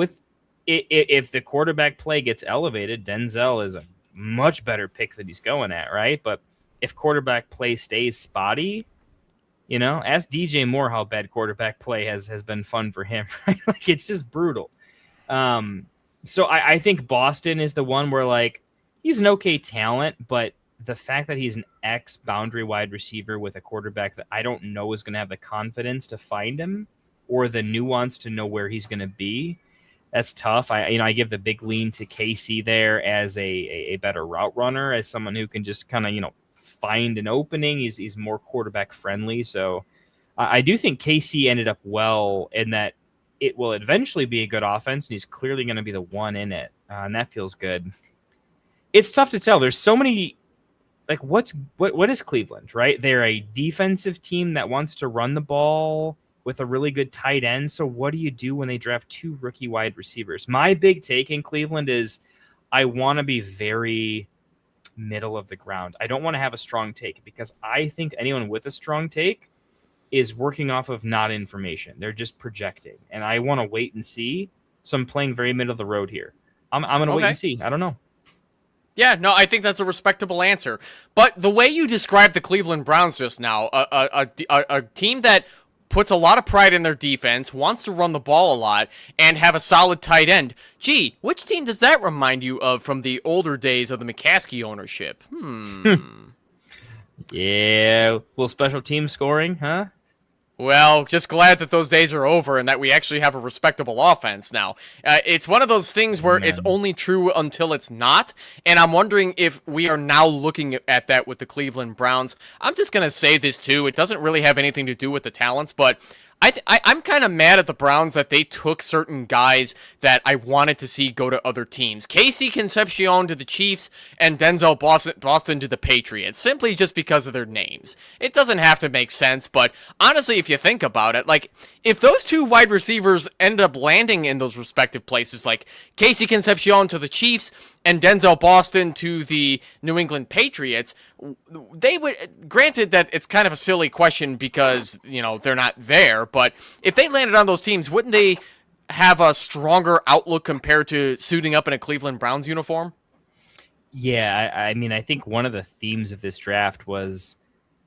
if the quarterback play gets elevated, Denzel is a much better pick that he's going at, right? But if quarterback play stays spotty, ask DJ Moore how bad quarterback play has been fun for him, right? Like it's just brutal. So I think Boston is the one where like he's an okay talent, but the fact that he's an ex-boundary wide receiver with a quarterback that I don't know is going to have the confidence to find him or the nuance to know where he's going to be, that's tough. I give the big lean to KC there as a better route runner, as someone who can just kind of find an opening. He's more quarterback friendly, so I do think KC ended up well in that. It will eventually be a good offense, and he's clearly going to be the one in it, and that feels good. It's tough to tell. There's so many, like, what is Cleveland, right? They're a defensive team that wants to run the ball with a really good tight end, so what do you do when they draft 2 rookie wide receivers? My big take in Cleveland is I want to be very middle of the ground. I don't want to have a strong take because I think anyone with a strong take is working off of not information. They're just projecting. And I want to wait and see. So I'm playing very middle of the road here. I'm going to wait and see. I don't know. Yeah, no, I think that's a respectable answer. But the way you described the Cleveland Browns just now, a team that puts a lot of pride in their defense, wants to run the ball a lot, and have a solid tight end. Gee, which team does that remind you of from the older days of the McCaskey ownership? Yeah, little special team scoring, huh? Well, just glad that those days are over and that we actually have a respectable offense now. It's one of those things where it's only true until it's not, and I'm wondering if we are now looking at that with the Cleveland Browns. I'm just going to say this, too. It doesn't really have anything to do with the talents, but I'm kind of mad at the Browns that they took certain guys that I wanted to see go to other teams. Casey Concepcion to the Chiefs and Denzel Boston to the Patriots, simply just because of their names. It doesn't have to make sense, but honestly, if you think about it, like, if those two wide receivers end up landing in those respective places, like Casey Concepcion to the Chiefs and Denzel Boston to the New England Patriots, they would, granted that it's kind of a silly question because, they're not there, but if they landed on those teams, wouldn't they have a stronger outlook compared to suiting up in a Cleveland Browns uniform? Yeah, I mean, I think one of the themes of this draft was,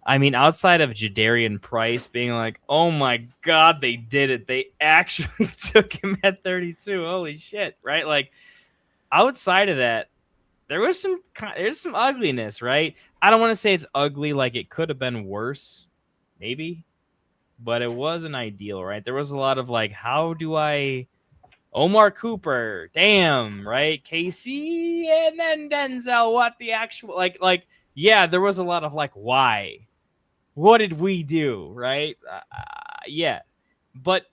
outside of Jadarian Price being like, oh my God, they did it. They actually took him at 32. Holy shit, right? Like, outside of that, there's some ugliness, right? I don't want to say it's ugly like it could have been worse, maybe, but it wasn't ideal, right? There was a lot of like, how do I Omar Cooper, damn, right? Casey and then Denzel, what the actual yeah, there was a lot of like, why? What did we do, right? Yeah, but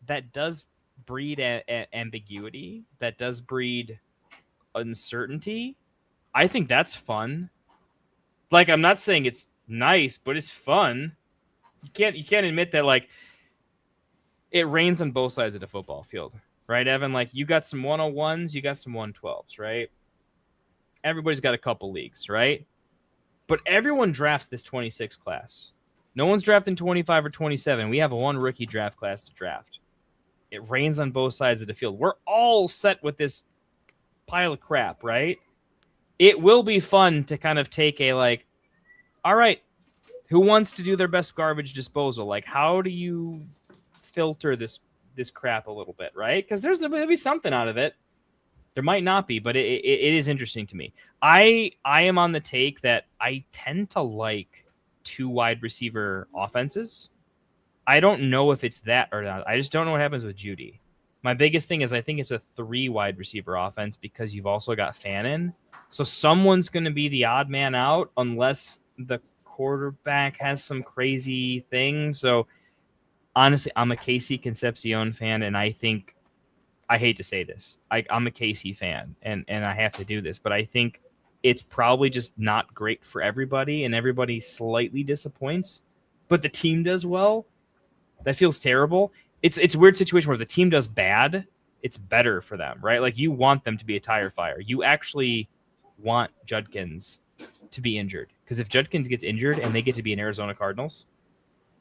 that does breed ambiguity. That does breed uncertainty. I think that's fun. Like, I'm not saying it's nice, but it's fun. You can't admit that, like, it rains on both sides of the football field, right, Evan? Like, you got some 101s, you got some 112s, right? Everybody's got a couple leagues, right? But everyone drafts this 26 class. No one's drafting 25 or 27. We have a one rookie draft class to draft. It rains on both sides of the field. We're all set with this pile of crap, right? It will be fun to kind of take a like, all right, who wants to do their best garbage disposal? Like, how do you filter this crap a little bit, right? Because there'll be something out of it. There might not be, but it is interesting to me. I am on the take that I tend to like two wide receiver offenses. I don't know if it's that or not. I just don't know what happens with Judy. My biggest thing is I think it's a 3 wide receiver offense because you've also got Fannin. So someone's going to be the odd man out unless the quarterback has some crazy thing. So honestly, I'm a Casey Concepcion fan, and I think, I hate to say this, I'm a Casey fan, and I have to do this, but I think it's probably just not great for everybody, and everybody slightly disappoints, but the team does well. That feels terrible. It's a weird situation where if the team does bad, it's better for them, right? Like, you want them to be a tire fire. You actually want Judkins to be injured, because if Judkins gets injured and they get to be in Arizona Cardinals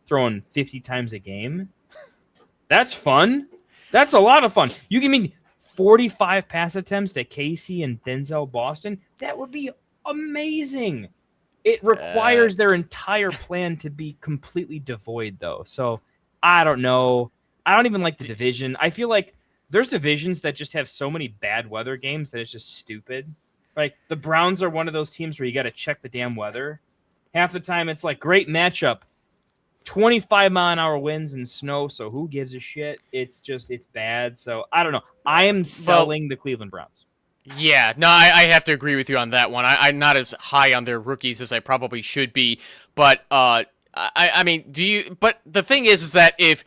throwing 50 times a game, that's fun. That's a lot of fun. You give me 45 pass attempts to Casey and Denzel Boston. That would be amazing. It requires their entire plan to be completely devoid, though. So I don't know. I don't even like the division. I feel like there's divisions that just have so many bad weather games that it's just stupid. Like, the Browns are one of those teams where you got to check the damn weather. Half the time it's like, great matchup, 25-mile-an-hour winds and snow, so who gives a shit? It's bad. So I don't know. I am selling the Cleveland Browns. Yeah, no, I have to agree with you on that one. I'm not as high on their rookies as I probably should be, but I mean, but the thing is that if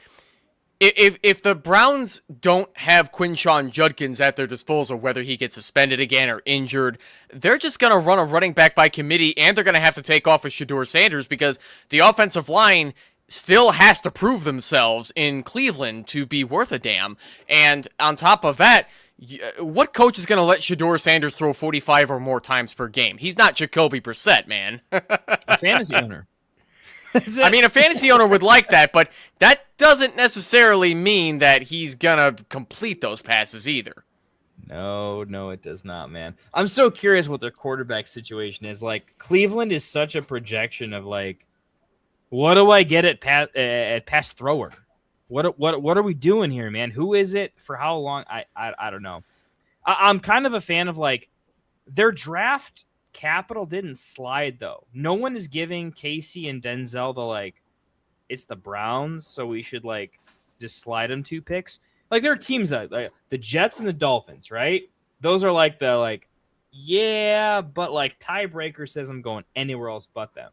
the Browns don't have Quinshon Judkins at their disposal, whether he gets suspended again or injured, they're just going to run a running back by committee, and they're going to have to take off with Shedeur Sanders because the offensive line still has to prove themselves in Cleveland to be worth a damn. And on top of that, what coach is going to let Shedeur Sanders throw 45 or more times per game? He's not Jacoby Brissett, man. A fantasy owner. I mean, a fantasy owner would like that, but that doesn't necessarily mean that he's going to complete those passes either. No, it does not, man. I'm so curious what their quarterback situation is. Like, Cleveland is such a projection of, like, what do I get at pass thrower? What are we doing here, man? Who is it? For how long? I don't know. I'm kind of a fan of, like, their draft capital didn't slide, though. No one is giving Casey and Denzel the, like, it's the Browns, so we should like just slide them 2 picks. Like there are teams that like the Jets and the Dolphins, right? Those are like the like, yeah, but like tiebreaker says I'm going anywhere else but them.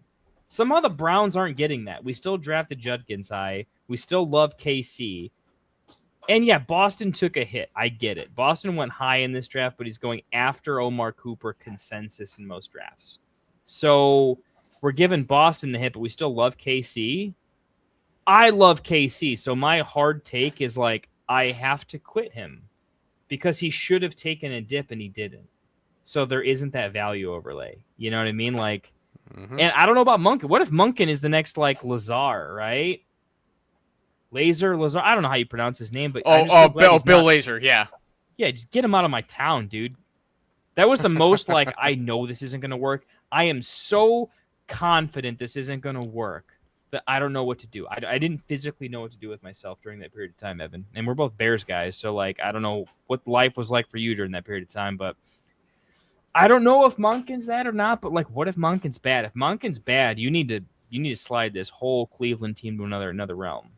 Somehow the Browns aren't getting that. We still drafted Judkins high. We still love KC. And yeah, Boston took a hit. I get it. Boston went high in this draft, but he's going after Omar Cooper consensus in most drafts. So we're giving Boston the hit, but we still love KC. I love KC. So my hard take is like, I have to quit him because he should have taken a dip and he didn't. So there isn't that value overlay. You know what I mean? Like, and I don't know about Monken. What if Monken is the next like Lazar, right? Lazar. I don't know how you pronounce his name, but Bill Lazor. Yeah. Yeah, just get him out of my town, dude. That was the most like, I know this isn't going to work. I am so confident this isn't going to work that I don't know what to do. I didn't physically know what to do with myself during that period of time, Evan. And we're both Bears guys, so like I don't know what life was like for you during that period of time, but I don't know if Monken's that or not. But like, what if Monken's bad? If Monken's bad, you need to slide this whole Cleveland team to another realm.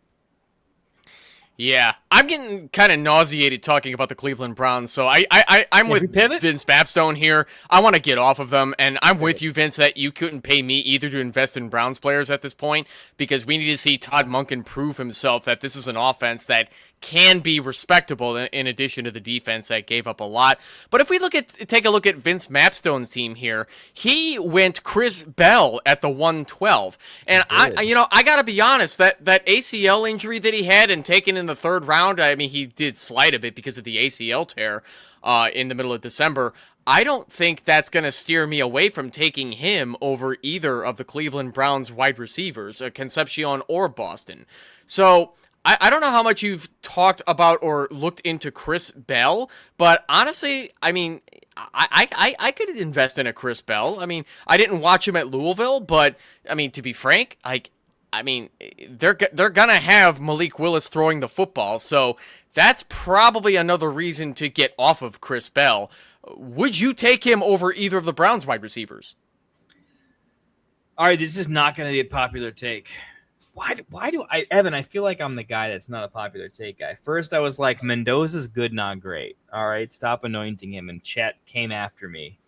Yeah, I'm getting kind of nauseated talking about the Cleveland Browns, so I'm with Vince Babstone here. I want to get off of them, and I'm with you, Vince, that you couldn't pay me either to invest in Browns players at this point, because we need to see Todd Monken prove himself that this is an offense that can be respectable in addition to the defense that gave up a lot. But if we take a look at Vince Mapstone's team here, he went Chris Bell at the 112. And I got to be honest, that ACL injury that he had and taken in the 3rd round, I mean, he did slide a bit because of the ACL tear in the middle of December. I don't think that's going to steer me away from taking him over either of the Cleveland Browns wide receivers, Concepcion or Boston. So I don't know how much you've talked about or looked into Chris Bell, but honestly, I mean, I could invest in a Chris Bell. I mean, I didn't watch him at Louisville, but I mean, to be frank, they're gonna have Malik Willis throwing the football, so that's probably another reason to get off of Chris Bell. Would you take him over either of the Browns wide receivers? All right, this is not going to be a popular take. Why do I, Evan, I feel like I'm the guy that's not a popular take guy. First, I was like, Mendoza's good, not great. All right, stop anointing him. And Chat came after me.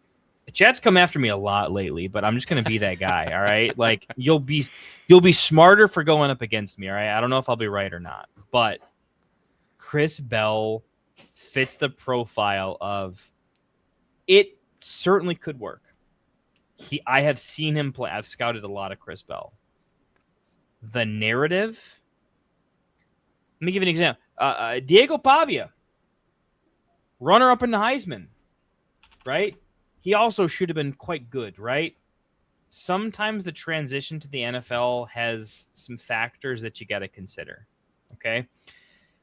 Chat's come after me a lot lately, but I'm just going to be that guy. All right, like you'll be smarter for going up against me. All right, I don't know if I'll be right or not, but Chris Bell fits the profile of it. Certainly could work. I have seen him play. I've scouted a lot of Chris Bell. The narrative. Let me give you an example. Diego Pavia, runner-up in the Heisman, right? He also should have been quite good, right? Sometimes the transition to the NFL has some factors that you got to consider, okay?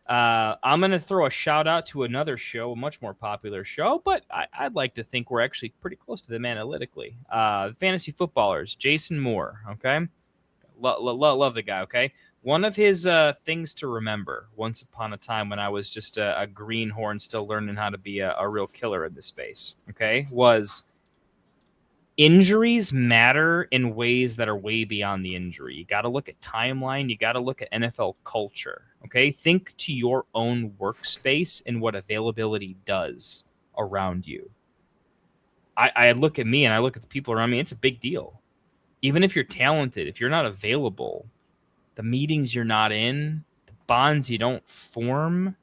I'm going to throw a shout-out to another show, a much more popular show, but I'd like to think we're actually pretty close to them analytically. Fantasy Footballers, Jason Moore, okay? Love the guy, okay? One of his things to remember once upon a time when I was just a greenhorn still learning how to be a real killer in this space, okay, was injuries matter in ways that are way beyond the injury. You got to look at timeline. You got to look at NFL culture, okay? Think to your own workspace and what availability does around you. I look at me and I look at the people around me. It's a big deal. Even if you're talented, if you're not available, the meetings you're not in, the bonds you don't form,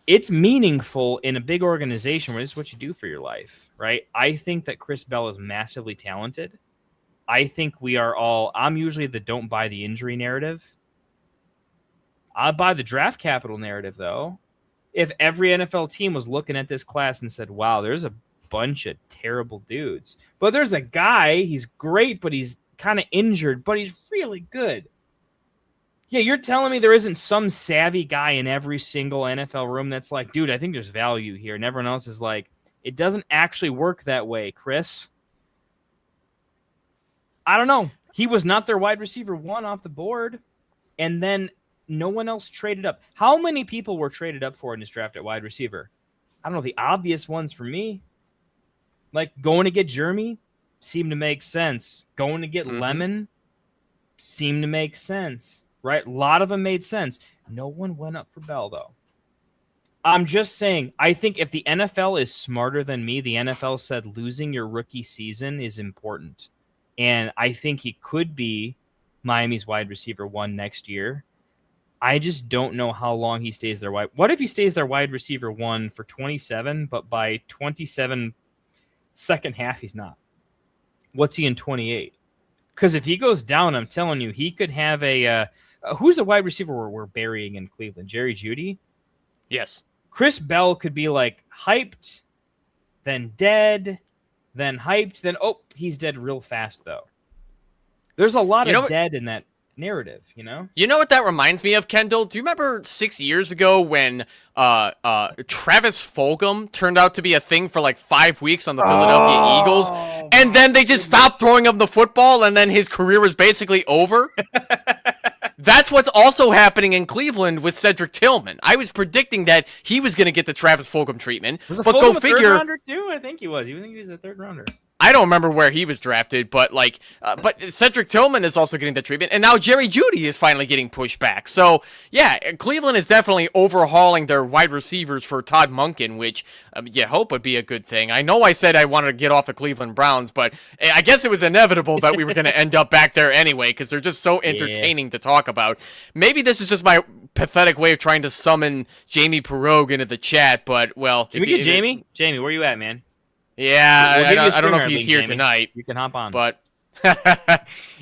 it's meaningful in a big organization where this is what you do for your life, right? I think that Chris Bell is massively talented. I think I'm usually the don't buy the injury narrative. I buy the draft capital narrative, though. If every NFL team was looking at this class and said, wow, there's a bunch of terrible dudes, but there's a guy, he's great, but he's kind of injured, but he's really good. Yeah, you're telling me there isn't some savvy guy in every single NFL room that's like, dude, I think there's value here, and everyone else is like, it doesn't actually work that way, Chris. I don't know. He was not their wide receiver 1 off the board, and then no one else traded up. How many people were traded up for in this draft at wide receiver? I don't know, the obvious ones for me. Like going to get Jeremy seemed to make sense. Going to get Lemon seem to make sense, right? A lot of them made sense. No one went up for Bell, though. I'm just saying, I think if the NFL is smarter than me, the NFL said losing your rookie season is important. And I think he could be Miami's wide receiver 1 next year. I just don't know how long he stays there. What if he stays their wide receiver 1 for 27, but by 27 second half, he's not? What's he in 28? Because if he goes down, I'm telling you, he could have a who's the wide receiver we're burying in Cleveland? Jerry Jeudy? Yes. Chris Bell could be like hyped, then dead, then hyped, then he's dead real fast though. There's a lot of dead in that narrative, you know? You know what that reminds me of, Kendall? Do you remember 6 years ago when Travis Fulgham turned out to be a thing for like 5 weeks on the Philadelphia Eagles, and then they just stopped throwing him the football, and then his career was basically over? That's what's also happening in Cleveland with Cedric Tillman. I was predicting that he was going to get the Travis Fulgham treatment, but go figure. Third rounder too? I think he was. You think he was a third rounder? I don't remember where he was drafted, but but Cedric Tillman is also getting the treatment, and now Jerry Jeudy is finally getting pushed back. So yeah, Cleveland is definitely overhauling their wide receivers for Todd Monken, which you hope would be a good thing. I know I said I wanted to get off the Cleveland Browns, but I guess it was inevitable that we were going to end up back there anyway because they're just so entertaining to talk about. Maybe this is just my pathetic way of trying to summon Jamie Perogue into the chat, but well, can we get Jamie? Jamie, where you at, man? Yeah, I don't know if he's here tonight. You can hop on. But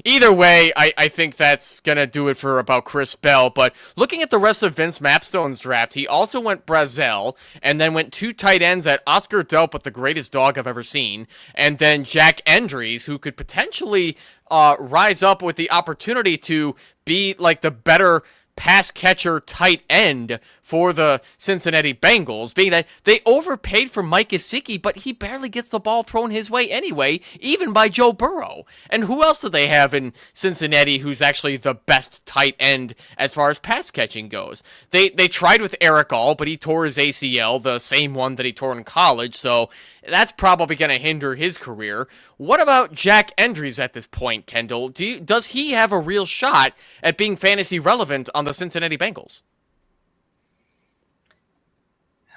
either way, I think that's going to do it for about Chris Bell. But looking at the rest of Vince Mapstone's draft, he also went Brazel, and then went 2 tight ends at Oscar Delp, the greatest dog I've ever seen, and then Jack Endries, who could potentially rise up with the opportunity to be like the better pass catcher tight end for the Cincinnati Bengals, being that they overpaid for Mike Gesicki, but he barely gets the ball thrown his way anyway, even by Joe Burrow. And who else do they have in Cincinnati who's actually the best tight end as far as pass catching goes? They tried with Eric All, but he tore his ACL, the same one that he tore in college, so that's probably going to hinder his career. What about Jack Endries at this point, Kendall? Does he have a real shot at being fantasy relevant on the Cincinnati Bengals?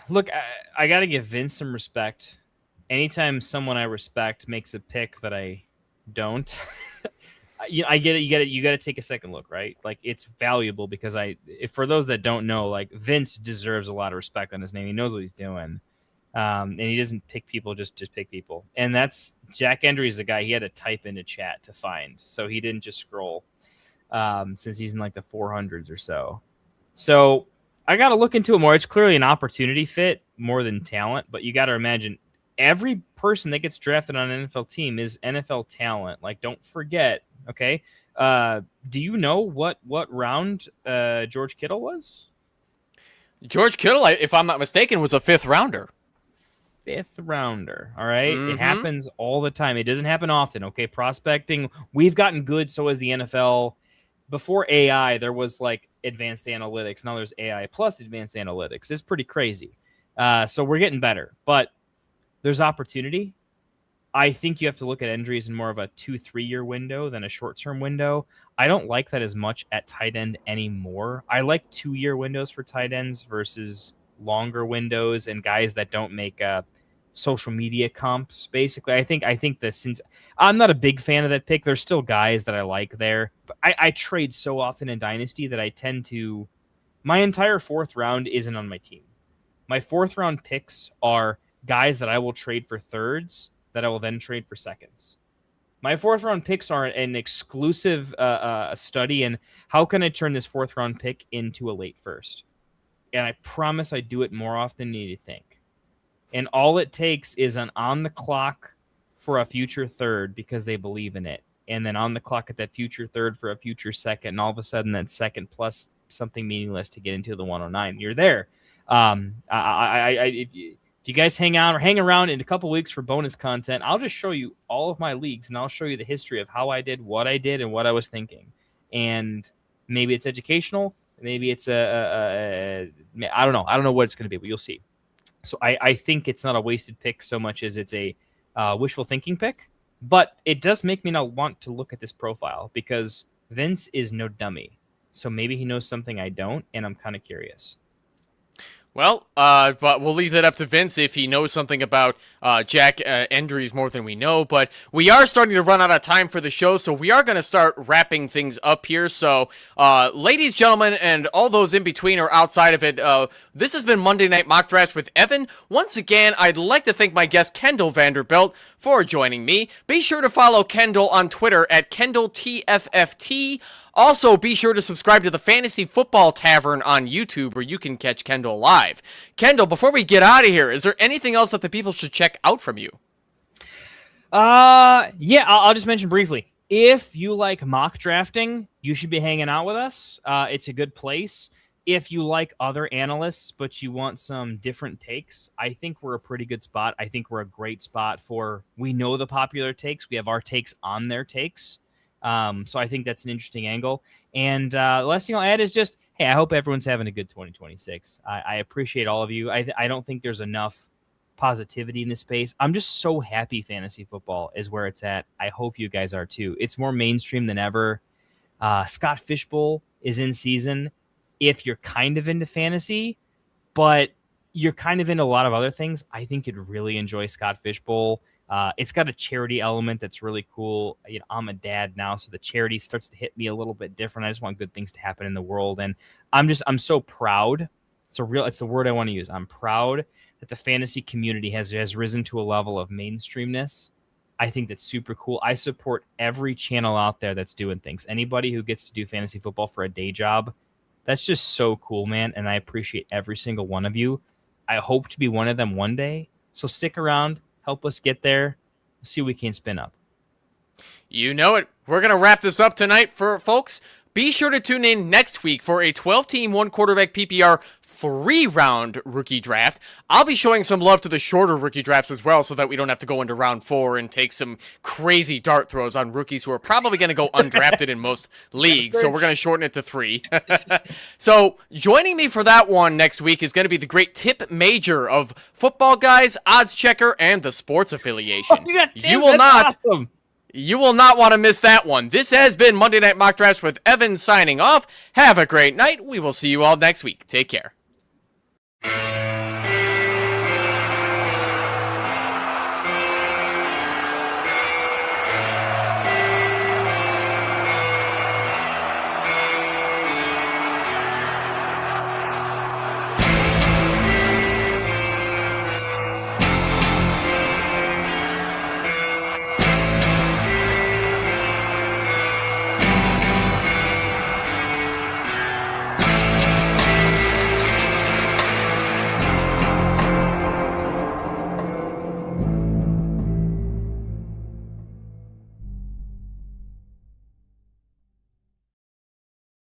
Look, I got to give Vince some respect. Anytime someone I respect makes a pick that I don't, I get it. You got to take a second look, right? Like, it's valuable because for those that don't know, like, Vince deserves a lot of respect on his name. He knows what he's doing. And he doesn't pick people just pick people. And that's Jack Endries, the guy he had to type into chat to find. So he didn't just scroll since he's in like the 400s or so. So I got to look into it more. It's clearly an opportunity fit more than talent, but you got to imagine every person that gets drafted on an NFL team is NFL talent. Like, don't forget, okay? Do you know what round George Kittle was? George Kittle, if I'm not mistaken, was a 5th rounder. 5th rounder. All right. Mm-hmm. It happens all the time. It doesn't happen often. Okay. Prospecting. We've gotten good. So has the NFL. Before AI, there was like advanced analytics. Now there's AI plus advanced analytics. It's pretty crazy. So we're getting better, but there's opportunity. I think you have to look at Endries in more of a 2-3 year window than a short-term window. I don't like that as much at tight end anymore. I like 2-year windows for tight ends versus longer windows and guys that don't make social media comps. Basically, I think that since I'm not a big fan of that pick, there's still guys that I like there. But I trade so often in Dynasty that I tend to. My entire 4th round isn't on my team. My 4th round picks are guys that I will trade for 3rds that I will then trade for 2nds. My 4th round picks are an exclusive study in how can I turn this 4th round pick into a late 1st. And I promise I do it more often than you think. And all it takes is an on the clock for a future 3rd because they believe in it. And then on the clock at that future 3rd for a future 2nd. And all of a sudden that 2nd plus something meaningless to get into the 109. You're there. If you guys hang around in a couple weeks for bonus content, I'll just show you all of my leagues and I'll show you the history of how I did, and what I was thinking. And maybe it's educational. Maybe it's I don't know. I don't know what it's going to be, but you'll see. So I think it's not a wasted pick so much as it's a wishful thinking pick. But it does make me now want to look at this profile because Vince is no dummy. So maybe he knows something I don't, and I'm kind of curious. Well, but we'll leave that up to Vince if he knows something about Jack Endries more than we know. But we are starting to run out of time for the show, so we are going to start wrapping things up here. So, ladies, gentlemen, and all those in between or outside of it, this has been Monday Night Mock Drafts with Evan. Once again, I'd like to thank my guest, Kendall VanDerBilt, for joining me. Be sure to follow Kendall on Twitter at KendallTFFT. Also, be sure to subscribe to the Fantasy Football Tavern on YouTube, where you can catch Kendall live. Kendall, before we get out of here, is there anything else that the people should check out from you? Yeah, I'll just mention briefly. If you like mock drafting, you should be hanging out with us. It's a good place. If you like other analysts, but you want some different takes, I think we're a pretty good spot. I think we're a great spot for, we know the popular takes. We have our takes on their takes. So I think that's an interesting angle. And the last thing I'll add is just, hey, I hope everyone's having a good 2026. I appreciate all of you. I don't think there's enough positivity in this space. I'm just so happy fantasy football is where it's at. I hope you guys are too. It's more mainstream than ever. Scott Fishbowl is in season. If you're kind of into fantasy, but you're kind of into a lot of other things, I think you'd really enjoy Scott Fishbowl. It's got a charity element that's really cool. You know, I'm a dad now, so the charity starts to hit me a little bit different. I just want good things to happen in the world, and I'm so proud. It's the word I want to use. I'm proud that the fantasy community has risen to a level of mainstreamness. I think that's super cool. I support every channel out there that's doing things. Anybody who gets to do fantasy football for a day job, that's just so cool, man. And I appreciate every single one of you. I hope to be one of them one day. So stick around. Help us get there. See what we can spin up. You know it. We're going to wrap this up tonight for folks. Be sure to tune in next week for a 12-team, one-quarterback PPR 3-round rookie draft. I'll be showing some love to the shorter rookie drafts as well so that we don't have to go into round 4 and take some crazy dart throws on rookies who are probably going to go undrafted in most leagues. So we're going to shorten it to 3. So joining me for that one next week is going to be the great Tip Major of Football Guys, Odds Checker, and the Sports Affiliation. Oh, you will not... Awesome. You will not want to miss that one. This has been Monday Night Mock Drafts with Evan signing off. Have a great night. We will see you all next week. Take care.